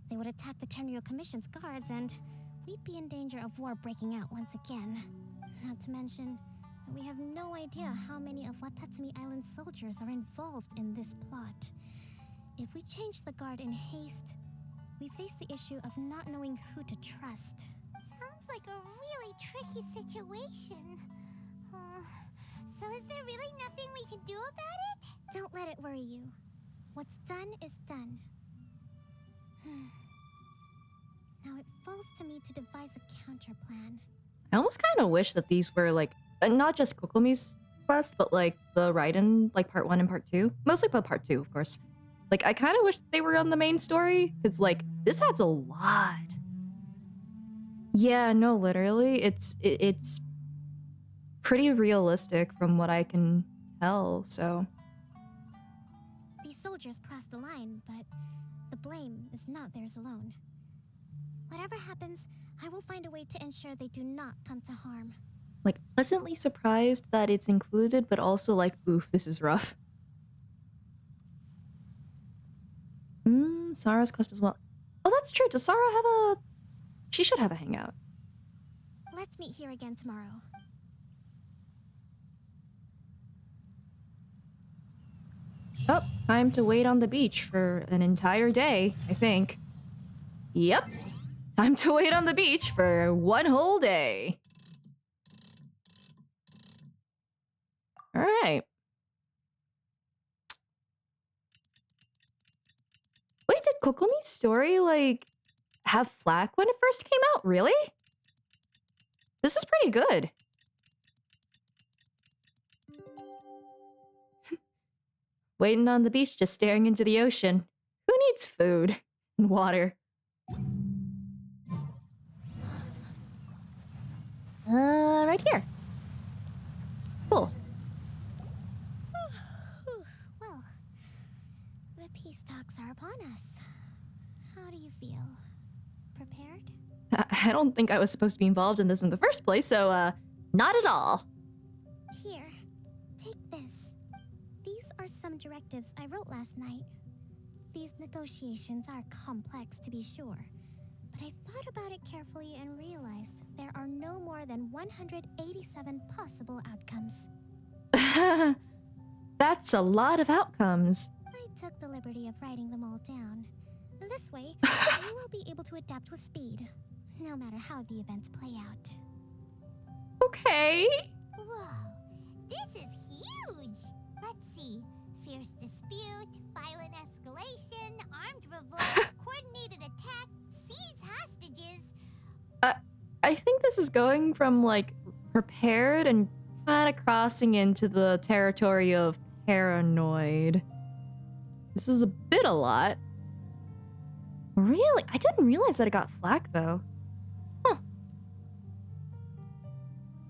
They would attack the Tenryu Commission's guards, and we'd be in danger of war breaking out once again. Not to mention that we have no idea how many of Watatsumi Island's soldiers are involved in this plot. If we change the guard in haste, we face the issue of not knowing who to trust. Sounds like a really tricky situation. So is there really nothing we can do about it? Don't let it worry you. What's done is done. Now it falls to me to devise a counter plan. I almost kind of wish that these were like not just Kokomi's quest, but like the Raiden, like part 1 and part 2. Mostly part 2, of course. Like I kind of wish they were on the main story, because like this adds a lot. Yeah, no, literally, it's pretty realistic from what I can tell. So These soldiers crossed the line, but the blame is not theirs alone. Whatever happens, I will find a way to ensure they do not come to harm. like pleasantly surprised that it's included, but also like, oof, this is rough. Sarah's quest as well. Oh, that's true. Does Sarah have a... She should have a hangout. Let's meet here again tomorrow. Oh, time to wait on the beach for an entire day, I think. Yep. Time to wait on the beach for one whole day. All right. Wait, did Kokomi's story, like, have flack when it first came out? Really? This is pretty good. Waiting on the beach, just staring into the ocean. Who needs food and water? Right here. Cool. Well, the peace talks are upon us. How do you feel? Prepared? I don't think I was supposed to be involved in this in the first place, so, not at all. Here, take this. These are some directives I wrote last night. These negotiations are complex, to be sure, but I thought about it carefully and realized there are no more than 187 possible outcomes. That's a lot of outcomes. I took the liberty of writing them all down. This way, you will be able to adapt with speed, no matter how the events play out. Okay. Whoa, this is huge. Let's see. Fierce dispute, violent escalation, armed revolt, coordinated attack, seize hostages. I think this is going from like prepared and kind of crossing into the territory of paranoid. This is a bit a lot. Really? I didn't realize that it got flack though. Huh.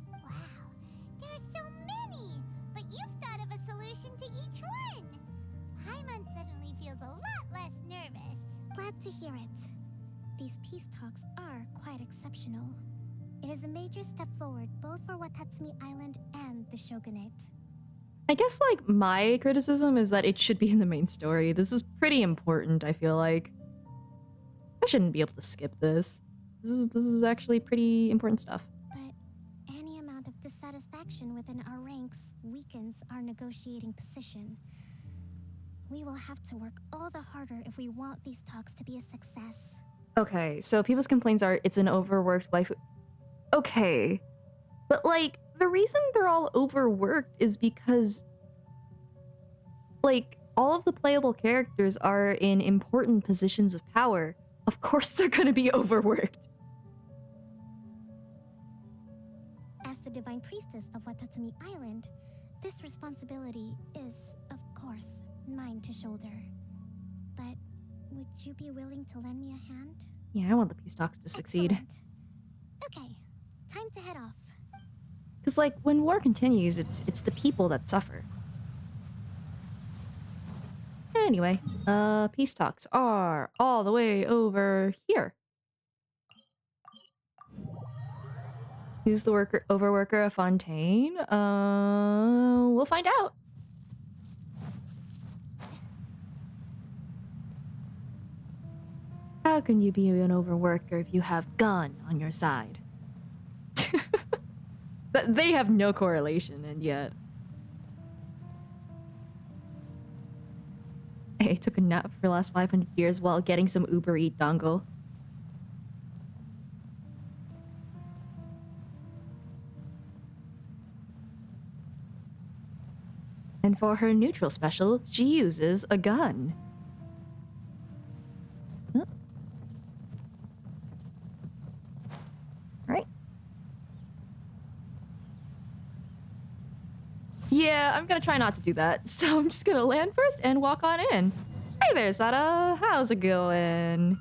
Wow, there are so many, but you've thought of a solution to each one. Paimon suddenly feels a lot less nervous. Glad to hear it. These peace talks are quite exceptional. It is a major step forward both for Watatsumi Island and the Shogunate. I guess like my criticism is that it should be in the main story. This is pretty important, I feel like. I shouldn't be able to skip this. This is actually pretty important stuff. But any amount of dissatisfaction within our ranks weakens our negotiating position. We will have to work all the harder if we want these talks to be a success. Okay, so people's complaints are it's an overworked waifu. Okay. But like, the reason they're all overworked is because like, all of the playable characters are in important positions of power. Of course they're gonna be overworked. As the Divine Priestess of Watatsumi Island, this responsibility is, of course, mine to shoulder. But would you be willing to lend me a hand? Yeah, I want the peace talks to succeed. Excellent. Okay, time to head off. Because like, when war continues, it's the people that suffer. Anyway, peace talks are all the way over here. Who's the overworker of Fontaine? We'll find out. How can you be an overworker if you have gun on your side? But they have no correlation, and yet. I took a nap for the last 500 years while getting some Uber Eat dongo. And for her neutral special, she uses a gun. Huh? Right. Yeah, I'm gonna try not to do that. So I'm just gonna land first and walk on in. Hey there, Sada. How's it going?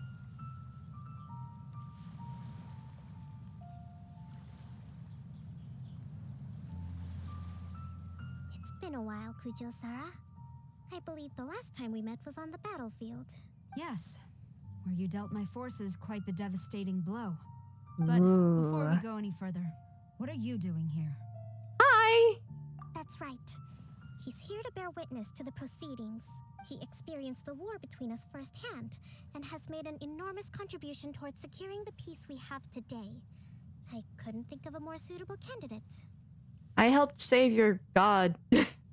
It's been a while, Kujo-Sara. I believe the last time we met was on the battlefield. Yes, where you dealt my forces quite the devastating blow. But before we go any further, what are you doing here? Hi! That's right. He's here to bear witness to the proceedings. He experienced the war between us firsthand and has made an enormous contribution towards securing the peace we have today. I couldn't think of a more suitable candidate. I helped save your god,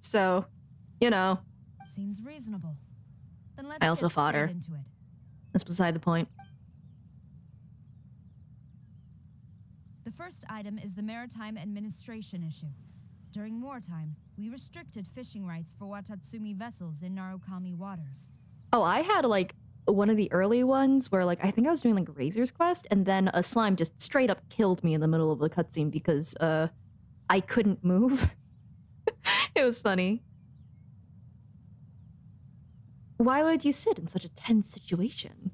so, you know. Seems reasonable. Then let's I also get fought her. straight into it. That's beside the point. The first item is the Maritime Administration issue. During wartime, we restricted fishing rights for Watatsumi vessels in Narukami waters. Oh, I had like one of the early ones where like I think I was doing like Razor's Quest and then a slime just straight up killed me in the middle of the cutscene because I couldn't move. It was funny. Why would you sit in such a tense situation?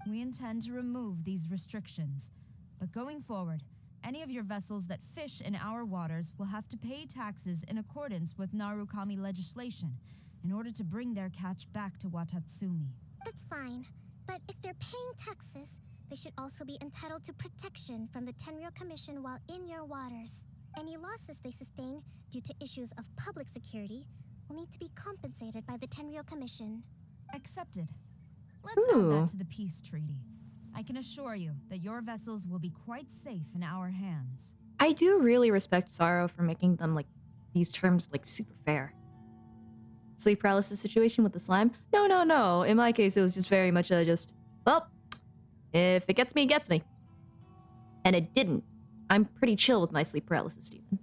We intend to remove these restrictions, but going forward, any of your vessels that fish in our waters will have to pay taxes in accordance with Narukami legislation in order to bring their catch back to Watatsumi. That's fine, but if they're paying taxes, they should also be entitled to protection from the Tenryou Commission while in your waters. Any losses they sustain due to issues of public security will need to be compensated by the Tenryou Commission. Accepted. Let's add that to the peace treaty. I can assure you that your vessels will be quite safe in our hands. I do really respect Sorrow for making them like these terms like super fair. Sleep paralysis situation with the slime? No. In my case, it was just very much just, well, if it gets me, it gets me. And it didn't. I'm pretty chill with my sleep paralysis demon.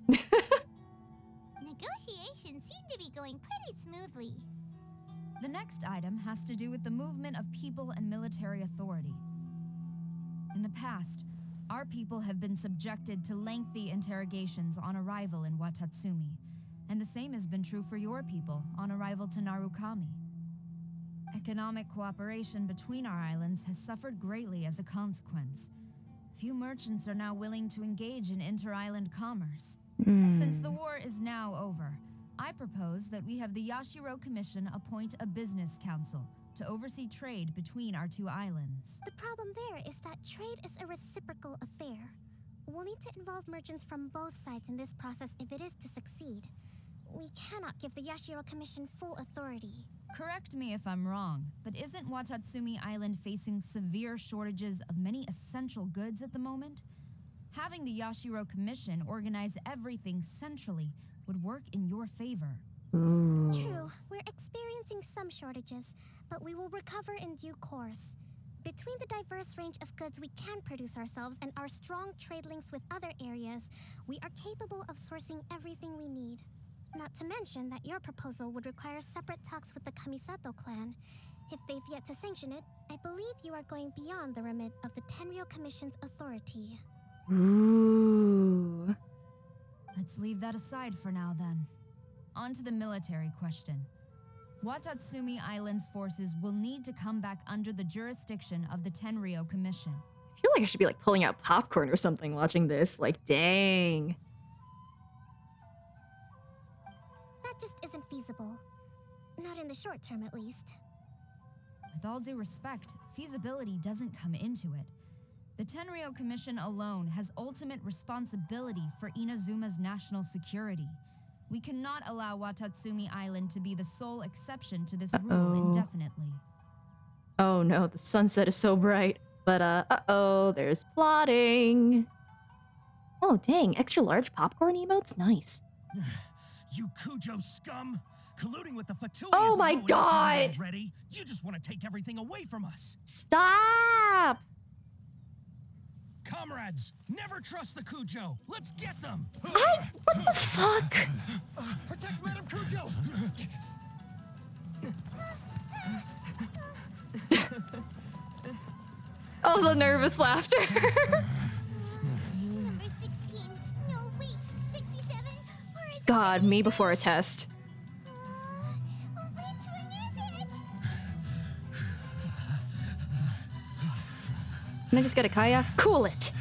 Negotiations seem to be going pretty smoothly. The next item has to do with the movement of people and military authority. In the past, our people have been subjected to lengthy interrogations on arrival in Watatsumi, and the same has been true for your people on arrival to Narukami. Economic cooperation between our islands has suffered greatly as a consequence. Few merchants are now willing to engage in inter-island commerce. Since the war is now over, I propose that we have the Yashiro Commission appoint a business council to oversee trade between our two islands. The problem there is that trade is a reciprocal affair. We'll need to involve merchants from both sides in this process if it is to succeed. We cannot give the Yashiro Commission full authority. Correct me if I'm wrong, but isn't Watatsumi Island facing severe shortages of many essential goods at the moment? Having the Yashiro Commission organize everything centrally would work in your favor. True, we're experiencing some shortages, but we will recover in due course. Between the diverse range of goods we can produce ourselves and our strong trade links with other areas, we are capable of sourcing everything we need. Not to mention that your proposal would require separate talks with the Kamisato clan. If they've yet to sanction it, I believe you are going beyond the remit of the Tenryou Commission's authority. Ooh. Let's leave that aside for now then. On to the military question. Watatsumi Island's forces will need to come back under the jurisdiction of the Tenryou Commission. I feel like I should be like pulling out popcorn or something watching this. Like, dang. That just isn't feasible. Not in the short term, at least. With all due respect, feasibility doesn't come into it. The Tenryou Commission alone has ultimate responsibility for Inazuma's national security. We cannot allow Watatsumi Island to be the sole exception to this rule indefinitely. Oh no, the sunset is so bright. But uh-oh, there's plotting. Oh dang, extra large popcorn emotes? Nice. You Kujo scum! Colluding with the Fatui Oh isn't my going God! already. You just want to take everything away from us. Stop! Comrades, never trust the Kujo. Let's get them. What the fuck? Protect Madame Kujo. Oh, the nervous laughter. Number 16. No, wait. 67? Or is it God, me before a test. which one is it? Can I just get a Kaya? Cool it.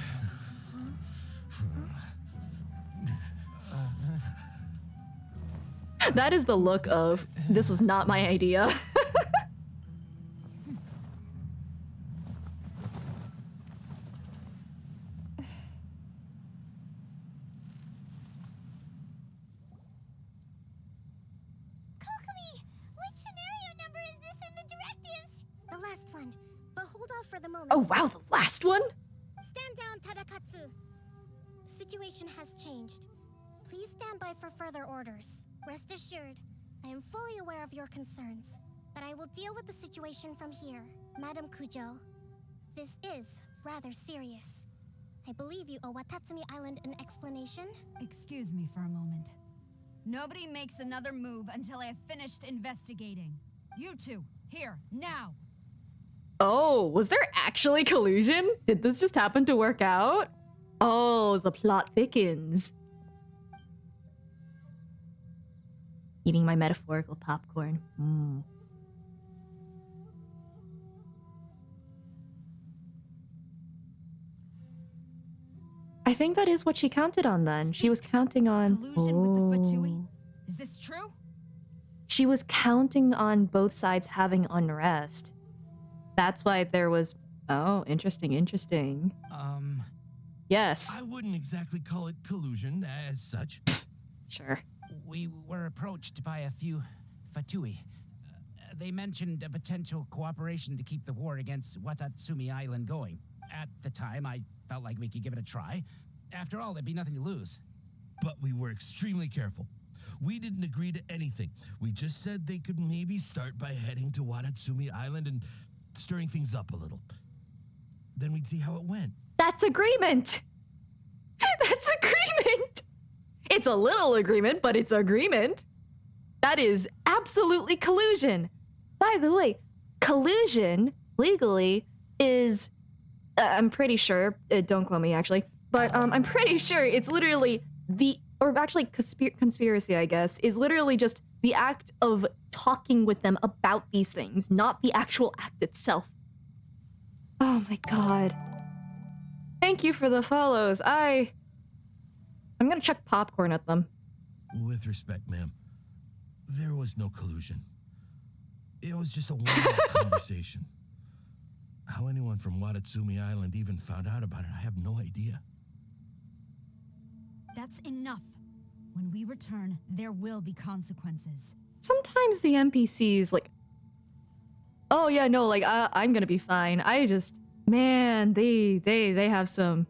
That is the look of, this was not my idea. Kokomi, which scenario number is this in the directives? The last one. But hold off for the moment. Oh wow, the last one? Stand down, Tadakatsu. The situation has changed. Please stand by for further orders. Rest assured, I am fully aware of your concerns, but I will deal with the situation from here. Madam Kujo, this is rather serious. I believe you owe Watatsumi Island an explanation. Excuse me for a moment. Nobody makes another move until I have finished investigating. You two, here, now! Oh, was there actually collusion? Did this just happen to work out? Oh, the plot thickens. Eating my metaphorical popcorn. I think that is what she counted on then. She was counting on... Collusion with the Fatui? Is this true? She was counting on both sides having unrest. That's why there was... Oh, interesting. Yes. I wouldn't exactly call it collusion as such. Sure. We were approached by a few Fatui. They mentioned a potential cooperation to keep the war against Watatsumi Island going. At the time, I felt like we could give it a try. After all, there'd be nothing to lose. But we were extremely careful. We didn't agree to anything. We just said they could maybe start by heading to Watatsumi Island and stirring things up a little. Then we'd see how it went. That's agreement! it's a little agreement, but it's agreement. That is absolutely collusion. By the way, collusion legally is, I'm pretty sure, don't quote me actually, but I'm pretty sure it's literally or actually conspiracy, I guess, is literally just the act of talking with them about these things, not the actual act itself. Oh my god. Thank you for the follows. I'm gonna chuck popcorn at them. With respect, ma'am, there was no collusion. It was just a one-off conversation. How anyone from Watatsumi Island even found out about it, I have no idea. That's enough. When we return, there will be consequences. Sometimes the NPCs, like, oh yeah, no, like, I'm gonna be fine. I just, man, they have some...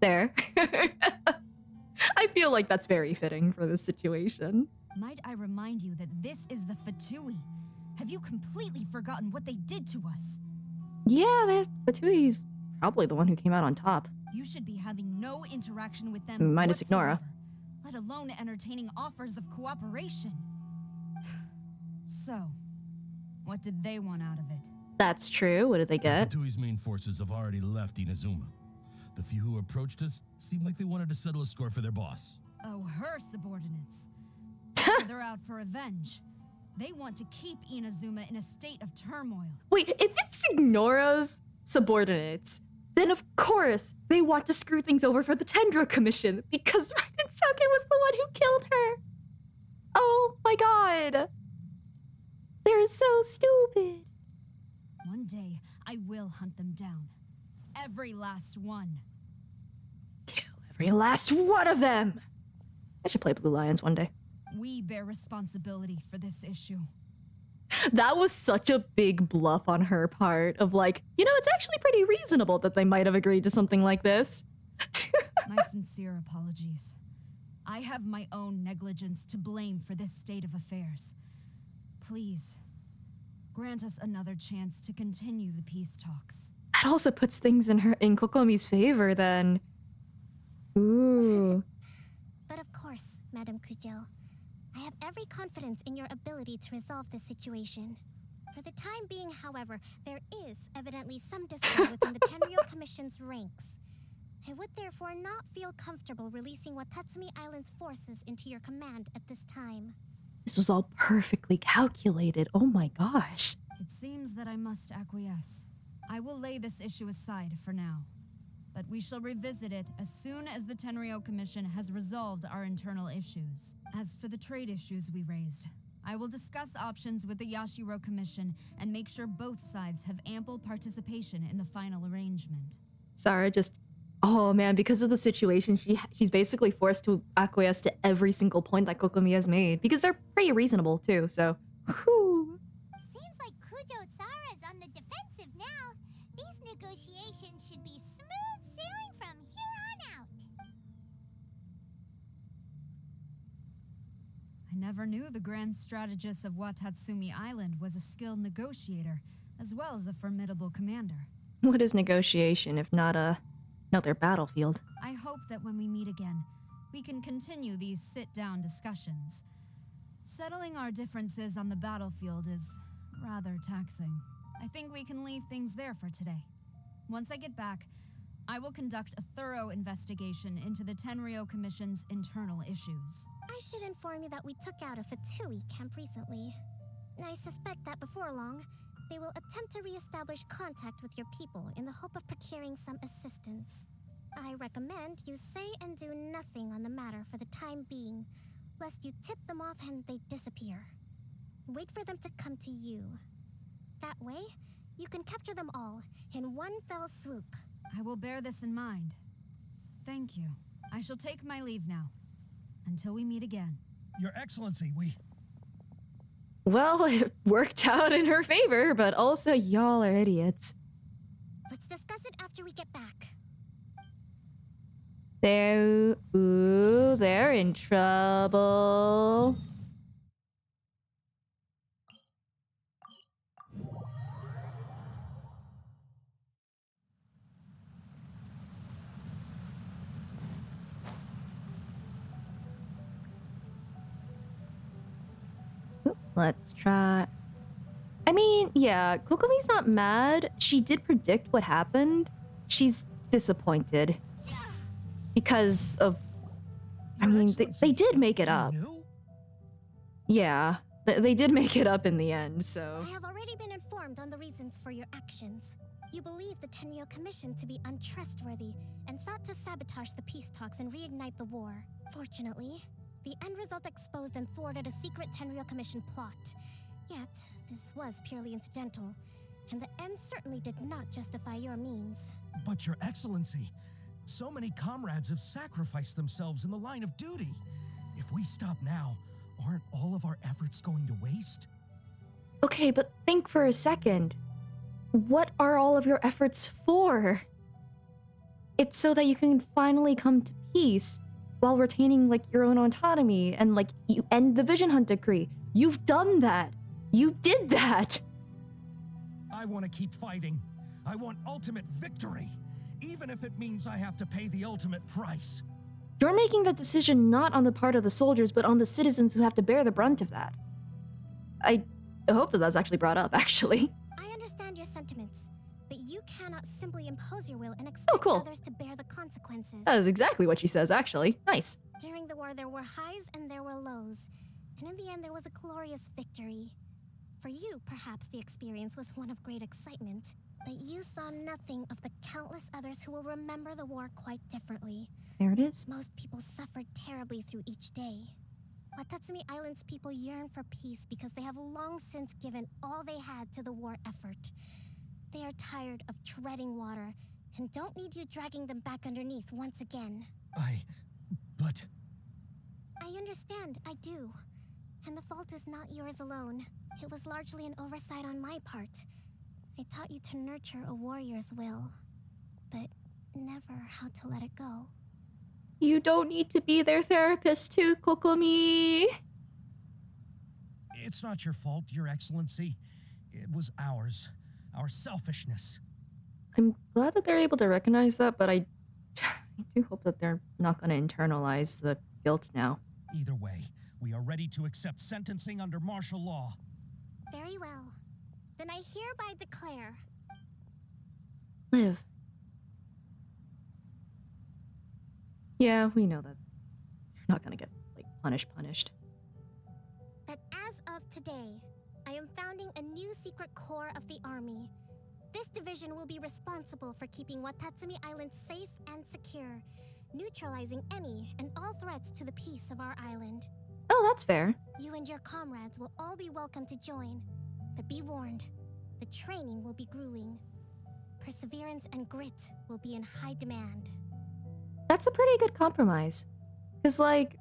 There. I feel like that's very fitting for this situation. Might I remind you that this is the Fatui? Have you completely forgotten what they did to us? Yeah, Fatui's probably the one who came out on top. You should be having no interaction with them Minus whatsoever, Ignora. let alone entertaining offers of cooperation. So, what did they want out of it? That's true. What did they get? Fatui's main forces have already left Inazuma. The few who approached us seemed like they wanted to settle a score for their boss. Oh, her subordinates. They're out for revenge. They want to keep Inazuma in a state of turmoil. Wait, if it's Ignora's subordinates, then of course they want to screw things over for the Tendro Commission because Raiden Shoken was the one who killed her. Oh my god. They're so stupid. One day, I will hunt them down. Every last one. Kill every last one of them. I should play Blue Lions one day. We bear responsibility for this issue. That was such a big bluff on her part of like, you know, it's actually pretty reasonable that they might have agreed to something like this. My sincere apologies. I have my own negligence to blame for this state of affairs. Please, grant us another chance to continue the peace talks. That also puts things in Kokomi's favor then. Ooh. But of course, Madame Kujo, I have every confidence in your ability to resolve this situation. For the time being, however, there is evidently some discord within the Tenryou Commission's ranks. I would therefore not feel comfortable releasing Watatsumi Island's forces into your command at this time. This was all perfectly calculated. Oh my gosh. It seems that I must acquiesce. I will lay this issue aside for now. But we shall revisit it as soon as the Tenryou Commission has resolved our internal issues. As for the trade issues we raised, I will discuss options with the Yashiro Commission and make sure both sides have ample participation in the final arrangement. Sarah just, oh man, because of the situation, she's basically forced to acquiesce to every single point that Kokomi has made. Because they're pretty reasonable too, so. Whew. Seems like Kujo-Sara's on the defensive now. These negotiations should be smooth sailing from here on out. I never knew the grand strategist of Watatsumi Island was a skilled negotiator, as well as a formidable commander. What is negotiation if not another battlefield? I hope that when we meet again, we can continue these sit-down discussions. Settling our differences on the battlefield is rather taxing. I think we can leave things there for today. Once I get back, I will conduct a thorough investigation into the Tenryou Commission's internal issues. I should inform you that we took out a Fatui camp recently. I suspect that before long, they will attempt to re-establish contact with your people in the hope of procuring some assistance. I recommend you say and do nothing on the matter for the time being, lest you tip them off and they disappear. Wait for them to come to you. That way, you can capture them all in one fell swoop. I will bear this in mind. Thank you. I shall take my leave now. Until we meet again. Your Excellency, we... Well, it worked out in her favor, but also y'all are idiots. Let's discuss it after we get back. They're in trouble. Let's try... I mean, yeah, Kokomi's not mad. She did predict what happened. She's disappointed. Because of... I mean, they did make it up. Yeah, they did make it up in the end, so... I have already been informed on the reasons for your actions. You believe the Tenryou Commission to be untrustworthy and sought to sabotage the peace talks and reignite the war. Fortunately, the end result exposed and thwarted a secret Tenryou Commission plot. Yet, this was purely incidental, and the end certainly did not justify your means. But Your Excellency, so many comrades have sacrificed themselves in the line of duty. If we stop now, aren't all of our efforts going to waste? Okay, but think for a second. What are all of your efforts for? It's so that you can finally come to peace while retaining, like, your own autonomy and, like, you end the Vision Hunt decree. You've done that. You did that. I want to keep fighting. I want ultimate victory, even if it means I have to pay the ultimate price. You're making that decision not on the part of the soldiers, but on the citizens who have to bear the brunt of that. I hope that that's actually brought up, actually. I understand your sentiments, but you cannot simply impose your will and expect others to bear the consequences. That is exactly what she says, actually. Nice. During the war, there were highs and there were lows, and in the end, there was a glorious victory. For you, perhaps the experience was one of great excitement, but you saw nothing of the countless others who will remember the war quite differently. There it is. Most people suffered terribly through each day. Watatsumi Island's people yearn for peace because they have long since given all they had to the war effort. They are tired of treading water and don't need you dragging them back underneath once again. But... I understand, I do. And the fault is not yours alone. It was largely an oversight on my part. I taught you to nurture a warrior's will, but never how to let it go. You don't need to be their therapist too, Kokomi. It's not your fault, Your Excellency. It was ours. Our selfishness. I'm glad that they're able to recognize that, but I do hope that they're not going to internalize the guilt now. Either way, we are ready to accept sentencing under martial law. Very well. Then I hereby declare... Liv. Yeah, we know that you're not gonna get, like, punished. That as of today, I am founding a new secret corps of the army. This division will be responsible for keeping Watatsumi Island safe and secure, neutralizing any and all threats to the peace of our island. Oh, that's fair. You and your comrades will all be welcome to join, but be warned, the training will be grueling. Perseverance and grit will be in high demand. That's a pretty good compromise. Cause like,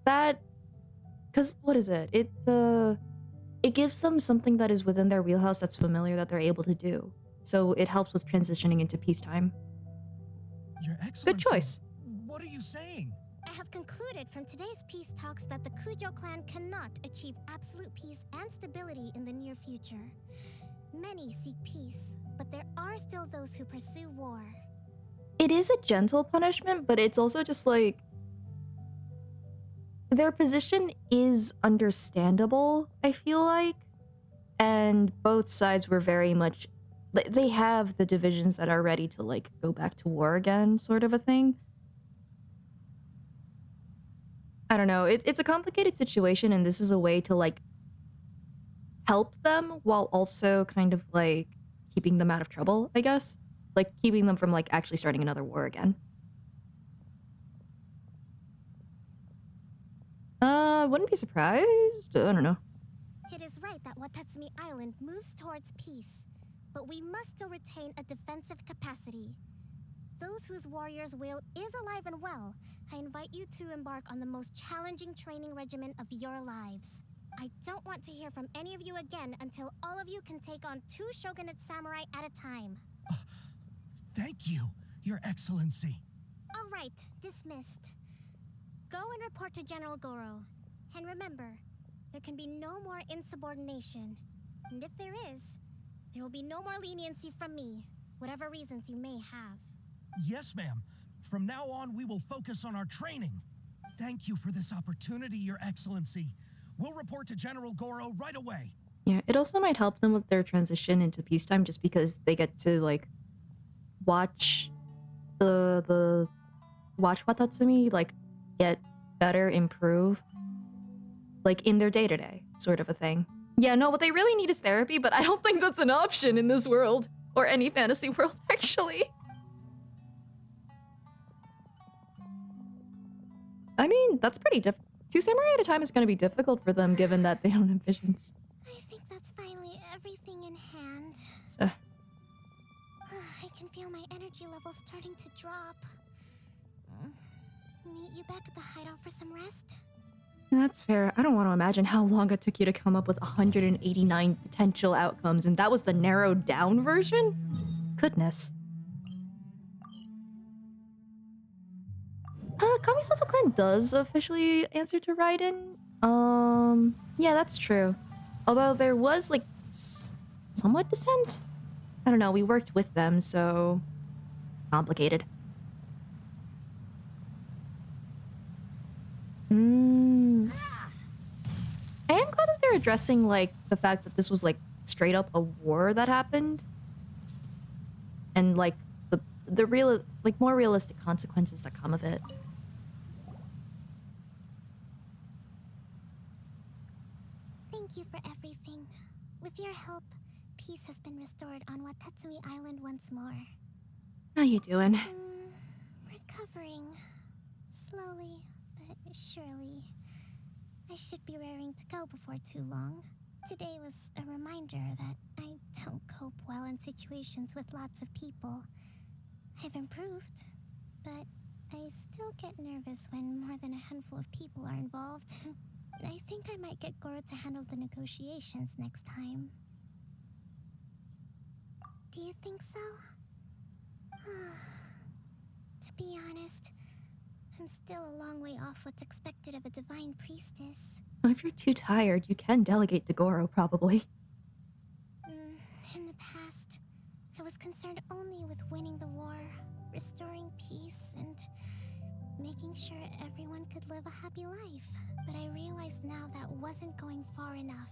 what is it? It gives them something that is within their wheelhouse that's familiar that they're able to do. So it helps with transitioning into peacetime. Your Excellency, good choice. What are you saying? I have concluded from today's peace talks that the Kujo clan cannot achieve absolute peace and stability in the near future. Many seek peace, but there are still those who pursue war. It is a gentle punishment, but it's also just like... Their position is understandable, I feel like. And both sides were very much... They have the divisions that are ready to, like, go back to war again, sort of a thing. I don't know. It's a complicated situation, and this is a way to, like, help them while also kind of, like, keeping them out of trouble, I guess. Like, keeping them from, like, actually starting another war again. Wouldn't be surprised. I don't know. It is right that Watatsumi Island moves towards peace, but we must still retain a defensive capacity. Those whose warrior's will is alive and well, I invite you to embark on the most challenging training regimen of your lives. I don't want to hear from any of you again until all of you can take on 2 shogunate samurai at a time. Thank you, Your Excellency. All right, dismissed. Go and report to General Goro. And remember, there can be no more insubordination. And if there is, there will be no more leniency from me, whatever reasons you may have. Yes, ma'am. From now on, we will focus on our training. Thank you for this opportunity, Your Excellency. We'll report to General Goro right away. Yeah, it also might help them with their transition into peacetime just because they get to, like, watch watch Watatsumi, like, get better, improve, like, in their day-to-day sort of a thing. Yeah, no, what they really need is therapy, but I don't think that's an option in this world. Or any fantasy world, actually. I mean, that's pretty 2 samurai at a time is gonna be difficult for them, given that they don't have visions. I think that's finally everything in hand. So. I can feel my energy levels starting to drop. Meet you back at the hideout for some rest? That's fair. I don't want to imagine how long it took you to come up with 189 potential outcomes, and that was the narrowed down version? Goodness. Kamisato Clan does officially answer to Raiden. Yeah, that's true. Although there was, like, somewhat dissent? I don't know, we worked with them, so... complicated. I am glad that they're addressing, like, the fact that this was, like, straight up a war that happened. And, like, the real, like, more realistic consequences that come of it. Thank you for everything. With your help, peace has been restored on Watatsumi Island once more. How you doing? Recovering. Slowly, but surely. I should be raring to go before too long. Today was a reminder that I don't cope well in situations with lots of people. I've improved, but I still get nervous when more than a handful of people are involved. I think I might get Goro to handle the negotiations next time. Do you think so? To be honest, I'm still a long way off what's expected of a divine priestess. Well, if you're too tired, you can delegate to Goro, probably. In the past, I was concerned only with winning the war, restoring peace, and making sure everyone could live a happy life. But I realize now that wasn't going far enough.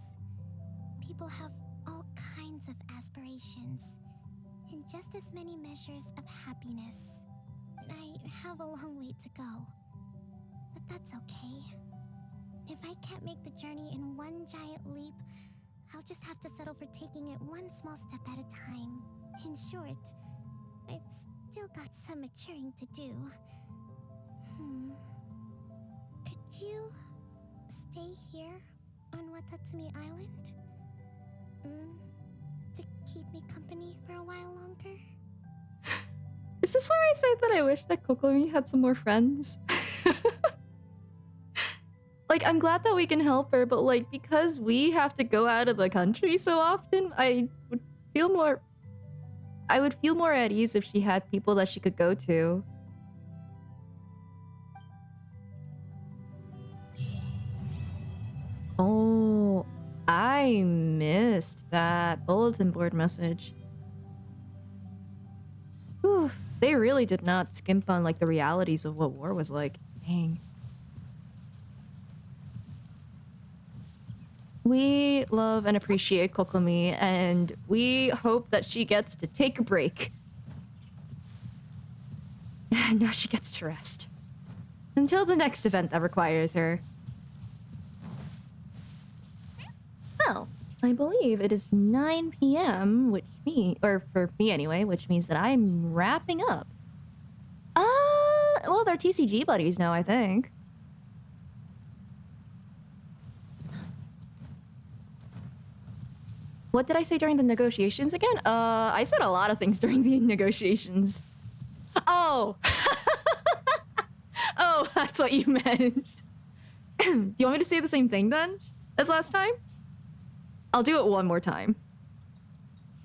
People have all kinds of aspirations, and just as many measures of happiness. I have a long way to go, but that's okay. If I can't make the journey in one giant leap, I'll just have to settle for taking it one small step at a time. In short, I've still got some maturing to do. Could you stay here on Watatsumi Island? To keep me company for a while longer? Is this where I said that I wish that Kokomi had some more friends? Like, I'm glad that we can help her, but, like, because we have to go out of the country so often, I would feel more at ease if she had people that she could go to. Oh, I missed that bulletin board message. Oof, they really did not skimp on, like, the realities of what war was like. Dang. We love and appreciate Kokomi, and we hope that she gets to take a break. And now she gets to rest. Until the next event that requires her. Well, I believe it is 9 p.m., which means, or for me anyway, which means that I'm wrapping up. Well, they're TCG buddies now, I think. What did I say during the negotiations again? I said a lot of things during the negotiations. Oh! Oh, that's what you meant. Do you want me to say the same thing then as last time? I'll do it one more time.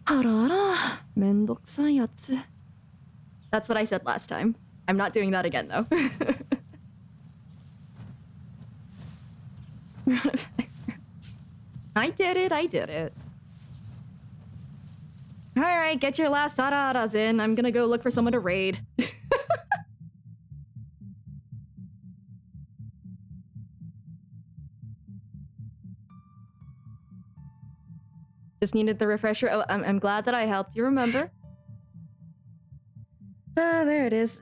Harara, mendokusai yatsu. That's what I said last time. I'm not doing that again, though. I did it, I did it. Alright, get your last hararas in. I'm gonna go look for someone to raid. just needed the refresher. Oh, I'm glad that I helped you remember. Ah, there it is.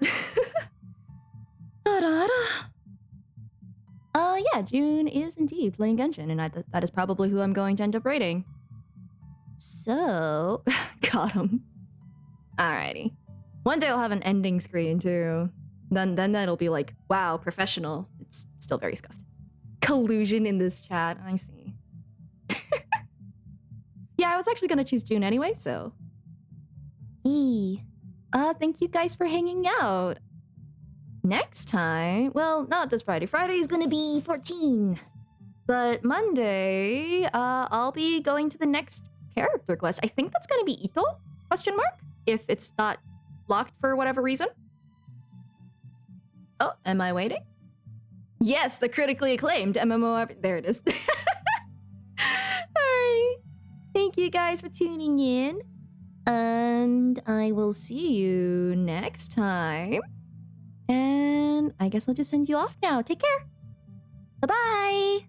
Yeah, June is indeed playing Genshin, and that is probably who I'm going to end up rating. So, got him. Alrighty. One day I'll have an ending screen too. Then that'll be like, wow, professional. It's still very scuffed. Collusion in this chat. I see. Yeah, I was actually gonna choose June anyway, so. Thank you guys for hanging out. Next time, well, not this Friday. Friday is gonna be 14. But Monday, I'll be going to the next character quest. I think that's gonna be Ito? Question mark? If it's not locked for whatever reason. Oh, am I waiting? Yes, the critically acclaimed MMO. There it is. Alrighty. Thank you guys for tuning in. And I will see you next time. And I guess I'll just send you off now. Take care. Bye-bye.